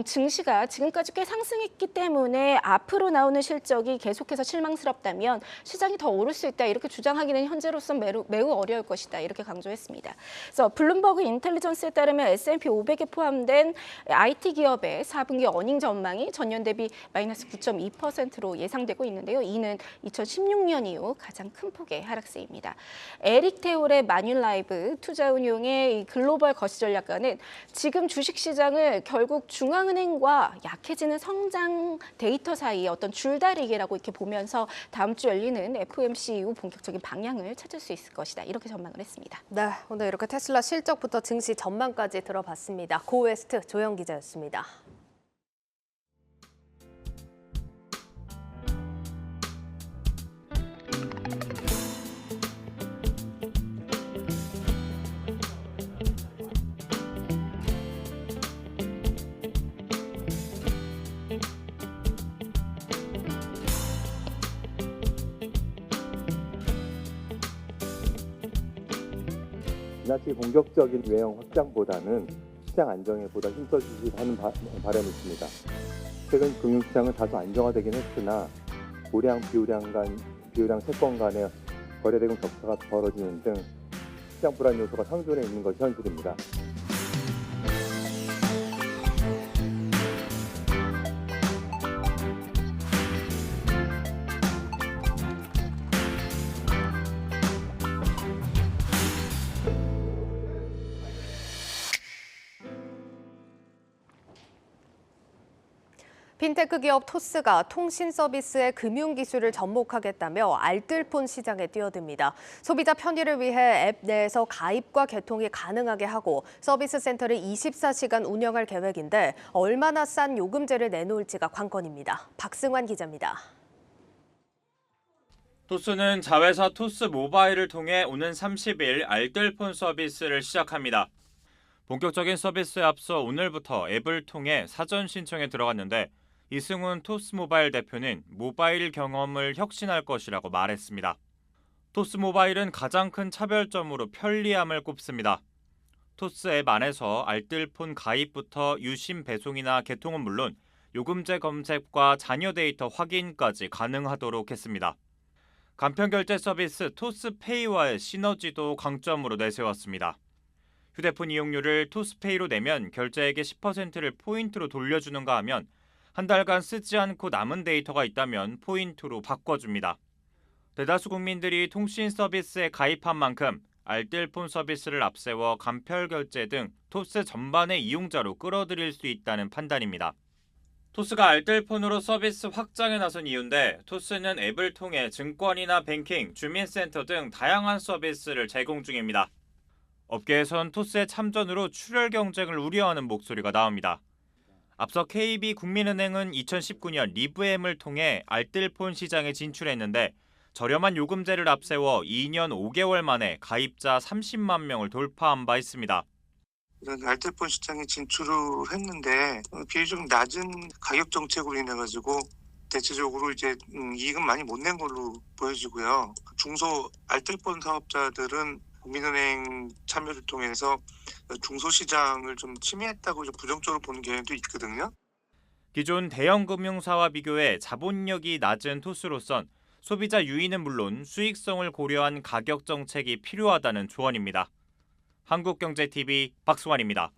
증시가 지금까지 꽤 상승했기 때문에 앞으로 나오는 실적이 계속해서 실망스럽다면 시장이 더 오를 수 있다 이렇게 주장하기는 현재로서 매우 어려울 것이다 이렇게 강조했습니다. 그래서 블룸버그 인텔리전스에 따르면 S&P 500에 포함된 IT 기업의 4분기 어닝 전망이 전년 대비 마이너스 9.2%로 예상되고 있는데요. 이는 2016년 이후 가장 큰 폭의 하락세입니다. 에릭 테올의 마뉴라이브 투자운용의 이 글로벌 거시 전략가는 지금 주식시장을 결국 중앙은행과 약해지는 성장 데이터 사이의 어떤 줄다리기라고 이렇게 보면서 다음 주 열리는 FOMC 이후 본격적인 방향을 찾을 수 있을 것이다. 이렇게 전망을 했습니다. 네, 오늘 이렇게 테슬라 실적부터 증시 전망까지 들어봤습니다. 고웨스트 조영 기자였습니다. 지나치게 공격적인 외형 확장보다는 시장 안정에 보다 힘써주시기 하는 바람이 있습니다. 최근 금융시장은 다소 안정화되긴 했으나 우량, 비우량 채권 간의 거래대금 격차가 벌어지는 등 시장 불안 요소가 상존해 있는 것이 현실입니다. 핀테크 기업 토스가 통신 서비스의 금융 기술을 접목하겠다며 알뜰폰 시장에 뛰어듭니다. 소비자 편의를 위해 앱 내에서 가입과 개통이 가능하게 하고 서비스 센터를 24시간 운영할 계획인데 얼마나 싼 요금제를 내놓을지가 관건입니다. 박승환 기자입니다. 토스는 자회사 토스 모바일을 통해 오는 30일 알뜰폰 서비스를 시작합니다. 본격적인 서비스에 앞서 오늘부터 앱을 통해 사전 신청에 들어갔는데 이승훈 토스모바일 대표는 모바일 경험을 혁신할 것이라고 말했습니다. 토스모바일은 가장 큰 차별점으로 편리함을 꼽습니다. 토스 앱 안에서 알뜰폰 가입부터 유심 배송이나 개통은 물론 요금제 검색과 잔여 데이터 확인까지 가능하도록 했습니다. 간편 결제 서비스 토스페이와의 시너지도 강점으로 내세웠습니다. 휴대폰 이용료를 토스페이로 내면 결제액의 10%를 포인트로 돌려주는가 하면 한 달간 쓰지 않고 남은 데이터가 있다면 포인트로 바꿔줍니다. 대다수 국민들이 통신 서비스에 가입한 만큼 알뜰폰 서비스를 앞세워 간편 결제 등 토스 전반의 이용자로 끌어들일 수 있다는 판단입니다. 토스가 알뜰폰으로 서비스 확장에 나선 이유인데 토스는 앱을 통해 증권이나 뱅킹, 주민센터 등 다양한 서비스를 제공 중입니다. 업계에선 토스의 참전으로 출혈 경쟁을 우려하는 목소리가 나옵니다. 앞서 KB 국민은행은 2019년 리브엠을 통해 알뜰폰 시장에 진출했는데 저렴한 요금제를 앞세워 2년 5개월 만에 가입자 30만 명을 돌파한 바 있습니다. 이런 알뜰폰 시장에 진출을 했는데 비교적 낮은 가격 정책으로 인해 가지고 대체적으로 이제 이익은 많이 못 낸 걸로 보여지고요. 중소 알뜰폰 사업자들은 국민은행 참여를 통해서 중소시장을 좀 침해했다고 부정적으로 보는 경향도 있거든요. 기존 대형 금융사와 비교해 자본력이 낮은 토스로선 소비자 유의는 물론 수익성을 고려한 가격 정책이 필요하다는 조언입니다. 한국경제TV 박승환입니다.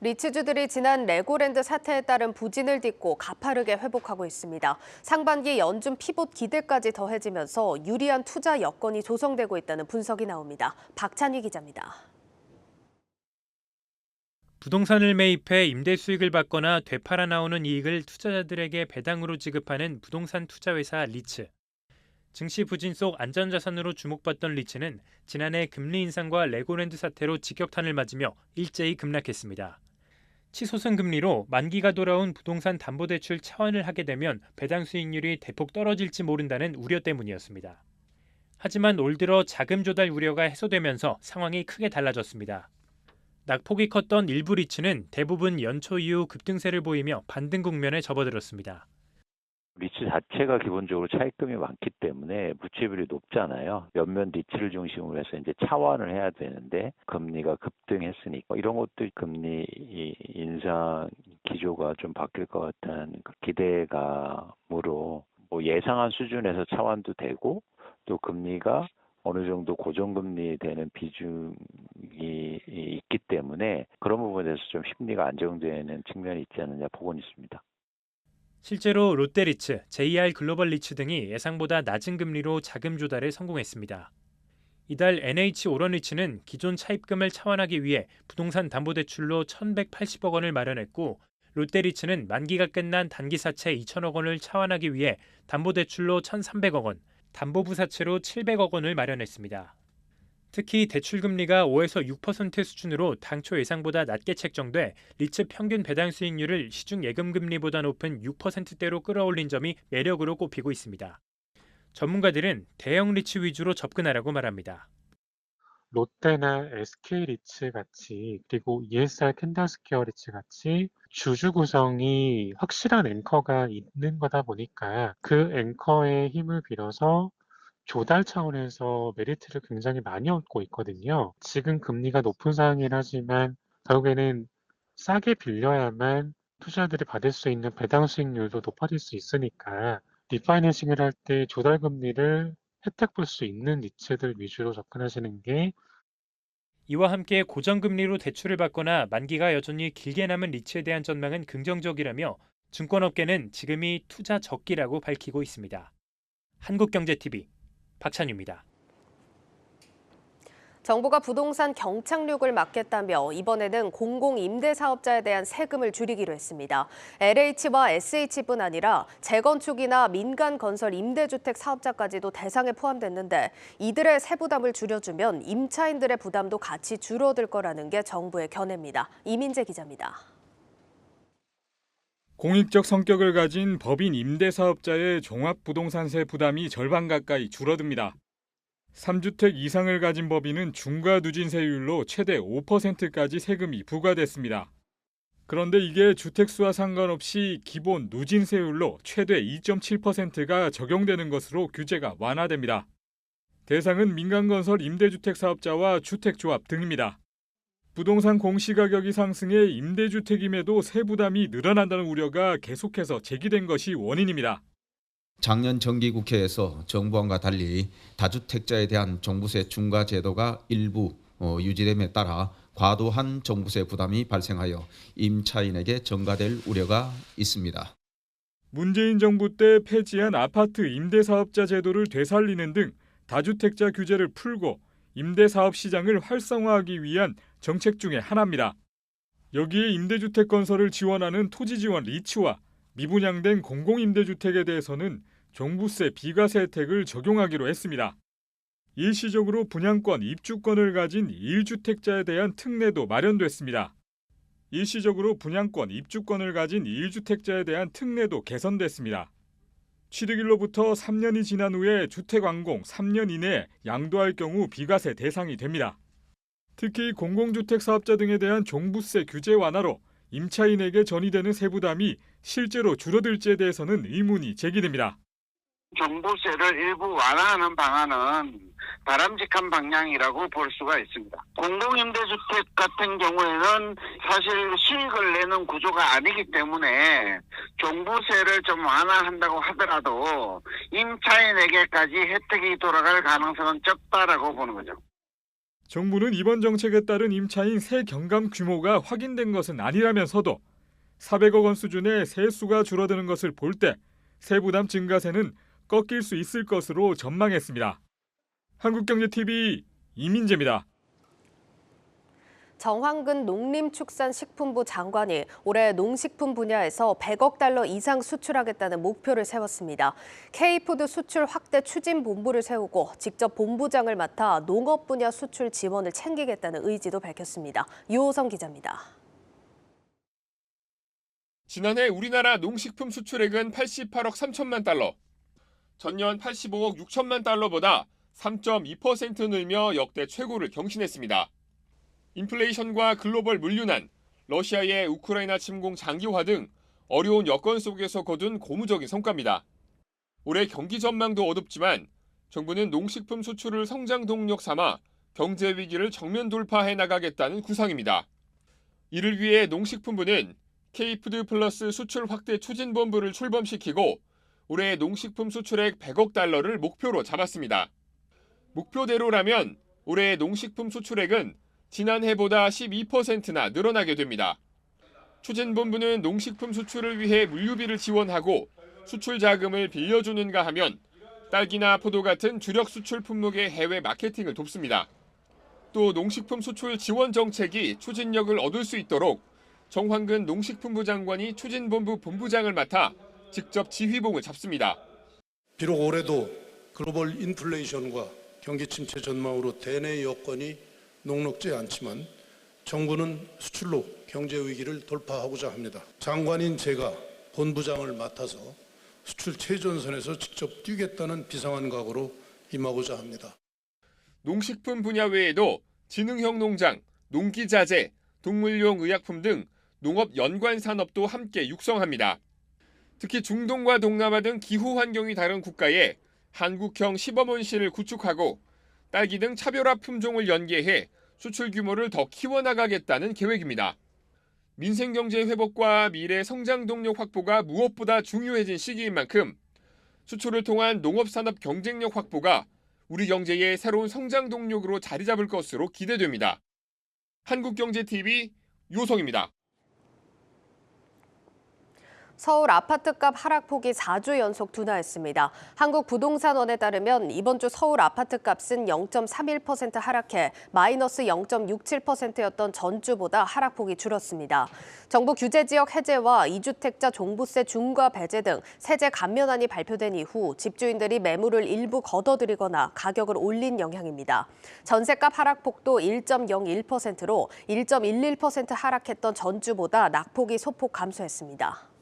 리츠주들이 지난 레고랜드 사태에 따른 부진을 딛고 가파르게 회복하고 있습니다. 상반기 연준 피봇 기대까지 더해지면서 유리한 투자 여건이 조성되고 있다는 분석이 나옵니다. 박찬휘 기자입니다. 부동산을 매입해 임대 수익을 받거나 되팔아 나오는 이익을 투자자들에게 배당으로 지급하는 부동산 투자회사 리츠. 증시 부진 속 안전자산으로 주목받던 리츠는 지난해 금리 인상과 레고랜드 사태로 직격탄을 맞으며 일제히 급락했습니다. 치솟은 금리로 만기가 돌아온 부동산 담보대출 차환을 하게 되면 배당 수익률이 대폭 떨어질지 모른다는 우려 때문이었습니다. 하지만 올 들어 자금 조달 우려가 해소되면서 상황이 크게 달라졌습니다. 낙폭이 컸던 일부 리츠는 대부분 연초 이후 급등세를 보이며 반등 국면에 접어들었습니다. 리츠 자체가 기본적으로 차입금이 많기 때문에 부채비율이 높잖아요. 몇몇 리츠를 중심으로 해서 이제 차환을 해야 되는데 금리가 급등했으니까 이런 것들 금리 인상 기조가 좀 바뀔 것 같다는 기대감으로 뭐 예상한 수준에서 차환도 되고 또 금리가 어느 정도 고정금리 되는 비중이 있기 때문에 그런 부분에서 좀 심리가 안정되는 측면이 있지 않느냐 보고는 있습니다. 실제로 롯데리츠, JR 글로벌 리츠 등이 예상보다 낮은 금리로 자금 조달에 성공했습니다. 이달 NH 오런리츠는 기존 차입금을 차환하기 위해 부동산 담보대출로 1,180억 원을 마련했고 롯데리츠는 만기가 끝난 단기사채 2천억 원을 차환하기 위해 담보대출로 1,300억 원, 담보부사채로 700억 원을 마련했습니다. 특히 대출금리가 5에서 6% 수준으로 당초 예상보다 낮게 책정돼 리츠 평균 배당 수익률을 시중 예금금리보다 높은 6%대로 끌어올린 점이 매력으로 꼽히고 있습니다. 전문가들은 대형 리츠 위주로 접근하라고 말합니다. 롯데나 SK 리츠 같이 그리고 ESR 캔들스퀘어 리츠 같이 주주 구성이 확실한 앵커가 있는 거다 보니까 그 앵커의 힘을 빌어서 조달 차원에서 메리트를 굉장히 많이 얻고 있거든요. 지금 금리가 높은 상황이긴 하지만 결국에는 싸게 빌려야만 투자자들이 받을 수 있는 배당 수익률도 높아질 수 있으니까 리파이낸싱을 할 때 조달 금리를 혜택 볼 수 있는 리츠들 위주로 접근하시는 게 이와 함께 고정금리로 대출을 받거나 만기가 여전히 길게 남은 리츠에 대한 전망은 긍정적이라며 증권업계는 지금이 투자 적기라고 밝히고 있습니다. 한국경제TV 박찬유입니다. 정부가 부동산 경착륙을 막겠다며 이번에는 공공임대사업자에 대한 세금을 줄이기로 했습니다. LH와 SH뿐 아니라 재건축이나 민간건설 임대주택 사업자까지도 대상에 포함됐는데 이들의 세부담을 줄여주면 임차인들의 부담도 같이 줄어들 거라는 게 정부의 견해입니다. 이민재 기자입니다. 공익적 성격을 가진 법인 임대사업자의 종합부동산세 부담이 절반 가까이 줄어듭니다. 3주택 이상을 가진 법인은 중과 누진세율로 최대 5%까지 세금이 부과됐습니다. 그런데 이게 주택수와 상관없이 기본 누진세율로 최대 2.7%가 적용되는 것으로 규제가 완화됩니다. 대상은 민간건설 임대주택 사업자와 주택조합 등입니다. 부동산 공시가격이 상승해 임대주택임에도 세부담이 늘어난다는 우려가 계속해서 제기된 것이 원인입니다. 작년 정기국회에서 정부안과 달리 다주택자에 대한 종부세 중과 제도가 일부 유지됨에 따라 과도한 종부세 부담이 발생하여 임차인에게 전가될 우려가 있습니다. 문재인 정부 때 폐지한 아파트 임대사업자 제도를 되살리는 등 다주택자 규제를 풀고 임대사업 시장을 활성화하기 위한 정책 중의 하나입니다. 여기에 임대주택 건설을 지원하는 토지지원 리츠와 미분양된 공공임대주택에 대해서는 종부세 비과세 혜택을 적용하기로 했습니다. 일시적으로 분양권, 입주권을 가진 1주택자에 대한 특례도 마련됐습니다. 일시적으로 분양권, 입주권을 가진 1주택자에 대한 특례도 개선됐습니다. 취득일로부터 3년이 지난 후에 주택완공 3년 이내에 양도할 경우 비과세 대상이 됩니다. 특히 공공주택 사업자 등에 대한 종부세 규제 완화로 임차인에게 전이되는 세부담이 실제로 줄어들지에 대해서는 의문이 제기됩니다. 종부세를 일부 완화하는 방안은 바람직한 방향이라고 볼 수가 있습니다. 공공임대주택 같은 경우에는 사실 수익을 내는 구조가 아니기 때문에 종부세를 좀 완화한다고 하더라도 임차인에게까지 혜택이 돌아갈 가능성은 적다라고 보는 거죠. 정부는 이번 정책에 따른 임차인 세 경감 규모가 확인된 것은 아니라면서도 400억 원 수준의 세수가 줄어드는 것을 볼 때 세부담 증가세는 꺾일 수 있을 것으로 전망했습니다. 한국경제TV 이민재입니다. 정황근 농림축산식품부 장관이 올해 농식품 분야에서 100억 달러 이상 수출하겠다는 목표를 세웠습니다. K푸드 수출 확대 추진 본부를 세우고 직접 본부장을 맡아 농업 분야 수출 지원을 챙기겠다는 의지도 밝혔습니다. 유호성 기자입니다. 지난해 우리나라 농식품 수출액은 88억 3천만 달러. 전년 85억 6천만 달러보다 3.2% 늘며 역대 최고를 경신했습니다. 인플레이션과 글로벌 물류난, 러시아의 우크라이나 침공 장기화 등 어려운 여건 속에서 거둔 고무적인 성과입니다. 올해 경기 전망도 어둡지만 정부는 농식품 수출을 성장 동력 삼아 경제 위기를 정면 돌파해 나가겠다는 구상입니다. 이를 위해 농식품부는 K푸드 플러스 수출 확대 추진본부를 출범시키고 올해 농식품 수출액 100억 달러를 목표로 잡았습니다. 목표대로라면 올해 농식품 수출액은 지난해보다 12%나 늘어나게 됩니다. 추진본부는 농식품 수출을 위해 물류비를 지원하고 수출 자금을 빌려주는가 하면 딸기나 포도 같은 주력 수출 품목의 해외 마케팅을 돕습니다. 또 농식품 수출 지원 정책이 추진력을 얻을 수 있도록 정황근 농식품부 장관이 추진본부 본부장을 맡아 직접 지휘봉을 잡습니다. 비록 올해도 글로벌 인플레이션과 경기 침체 전망으로 대내 여건이 녹록지 않지만 정부는 수출로 경제 위기를 돌파하고자 합니다. 장관인 제가 본부장을 맡아서 수출 최전선에서 직접 뛰겠다는 비상한 각오로 임하고자 합니다. 농식품 분야 외에도 지능형 농장, 농기자재, 동물용 의약품 등 농업 연관 산업도 함께 육성합니다. 특히 중동과 동남아 등 기후 환경이 다른 국가에 한국형 시범원실을 구축하고 딸기 등 차별화 품종을 연계해 수출 규모를 더 키워나가겠다는 계획입니다. 민생경제 회복과 미래 성장 동력 확보가 무엇보다 중요해진 시기인 만큼 수출을 통한 농업산업 경쟁력 확보가 우리 경제의 새로운 성장 동력으로 자리 잡을 것으로 기대됩니다. 한국경제TV 요성입니다. 서울 아파트값 하락폭이 4주 연속 둔화했습니다. 한국부동산원에 따르면 이번 주 서울 아파트값은 0.31% 하락해 마이너스 0.67%였던 전주보다 하락폭이 줄었습니다. 정부 규제지역 해제와 2주택자 종부세 중과 배제 등 세제 감면안이 발표된 이후 집주인들이 매물을 일부 걷어들이거나 가격을 올린 영향입니다. 전세값 하락폭도 1.01%로 1.11% 하락했던 전주보다 낙폭이 소폭 감소했습니다.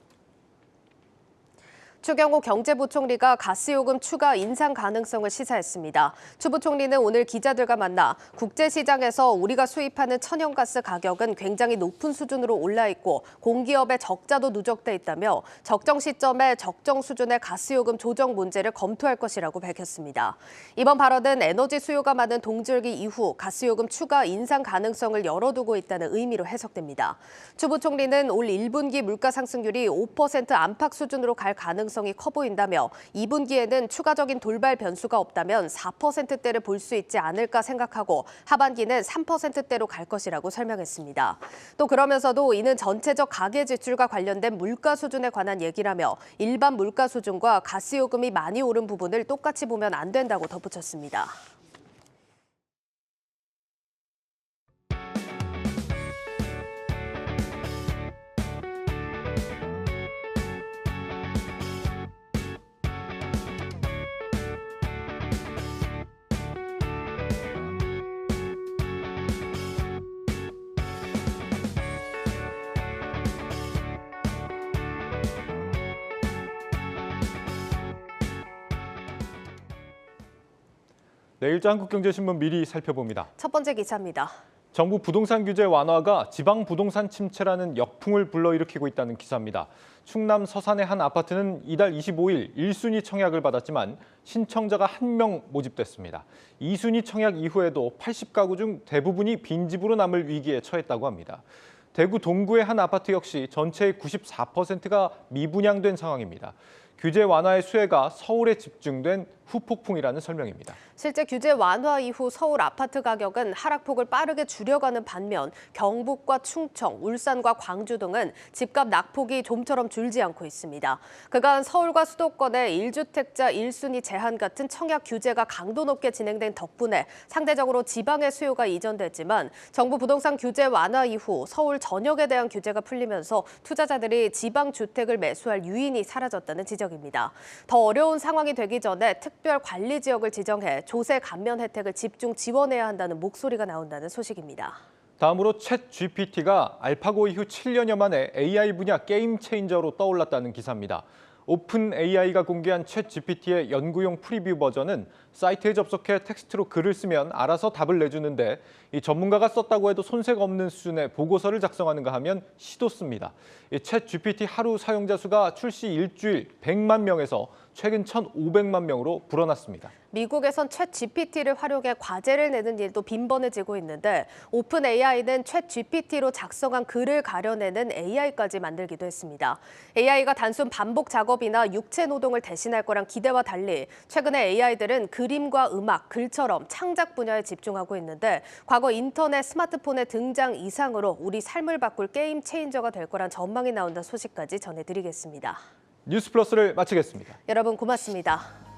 추경호 경제부총리가 가스요금 추가 인상 가능성을 시사했습니다. 추 부총리는 오늘 기자들과 만나 국제시장에서 우리가 수입하는 천연가스 가격은 굉장히 높은 수준으로 올라 있고 공기업의 적자도 누적돼 있다며 적정 시점에 적정 수준의 가스요금 조정 문제를 검토할 것이라고 밝혔습니다. 이번 발언은 에너지 수요가 많은 동절기 이후 가스요금 추가 인상 가능성을 열어두고 있다는 의미로 해석됩니다. 추 부총리는 올 1분기 물가 상승률이 5% 안팎 수준으로 갈 가능성이 커 보인다며 2분기에는 추가적인 돌발 변수가 없다면 4%대를 볼 수 있지 않을까 생각하고 하반기는 3%대로 갈 것이라고 설명했습니다. 또 그러면서도 이는 전체적 가계 지출과 관련된 물가 수준에 관한 얘기라며 일반 물가 수준과 가스요금이 많이 오른 부분을 똑같이 보면 안 된다고 덧붙였습니다. 네, 일자 한국경제신문 미리 살펴봅니다. 첫 번째 기사입니다. 정부 부동산 규제 완화가 지방 부동산 침체라는 역풍을 불러일으키고 있다는 기사입니다. 충남 서산의 한 아파트는 이달 25일 1순위 청약을 받았지만 신청자가 1명 모집됐습니다. 2순위 청약 이후에도 80가구 중 대부분이 빈집으로 남을 위기에 처했다고 합니다. 대구 동구의 한 아파트 역시 전체의 94%가 미분양된 상황입니다. 규제 완화의 수혜가 서울에 집중된 후폭풍이라는 설명입니다. 실제 규제 완화 이후 서울 아파트 가격은 하락폭을 빠르게 줄여가는 반면 경북과 충청, 울산과 광주 등은 집값 낙폭이 좀처럼 줄지 않고 있습니다. 그간 서울과 수도권의 1주택자 1순위 제한 같은 청약 규제가 강도 높게 진행된 덕분에 상대적으로 지방의 수요가 이전됐지만 정부 부동산 규제 완화 이후 서울 전역에 대한 규제가 풀리면서 투자자들이 지방 주택을 매수할 유인이 사라졌다는 지적입니다. 더 어려운 상황이 되기 전에 특별 관리 지역을 지정해 조세 감면 혜택을 집중 지원해야 한다는 목소리가 나온다는 소식입니다. 다음으로 챗 GPT가 알파고 이후 7년여 만에 AI 분야 게임 체인저로 떠올랐다는 기사입니다. 오픈 AI가 공개한 챗 GPT의 연구용 프리뷰 버전은 사이트에 접속해 텍스트로 글을 쓰면 알아서 답을 내주는데 이 전문가가 썼다고 해도 손색 없는 수준의 보고서를 작성하는가 하면 시도습니다. 챗 GPT 하루 사용자 수가 출시 일주일 100만 명에서 최근 1,500만 명으로 불어났습니다. 미국에선 챗 GPT를 활용해 과제를 내는 일도 빈번해지고 있는데 오픈 AI는 챗 GPT로 작성한 글을 가려내는 AI까지 만들기도 했습니다. AI가 단순 반복 작업이나 육체 노동을 대신할 거란 기대와 달리 최근에 AI들은 그림과 음악, 글처럼 창작 분야에 집중하고 있는데 과거 인터넷, 스마트폰의 등장 이상으로 우리 삶을 바꿀 게임 체인저가 될 거란 전망이 나온다는 소식까지 전해드리겠습니다. 뉴스플러스를 마치겠습니다. 여러분 고맙습니다.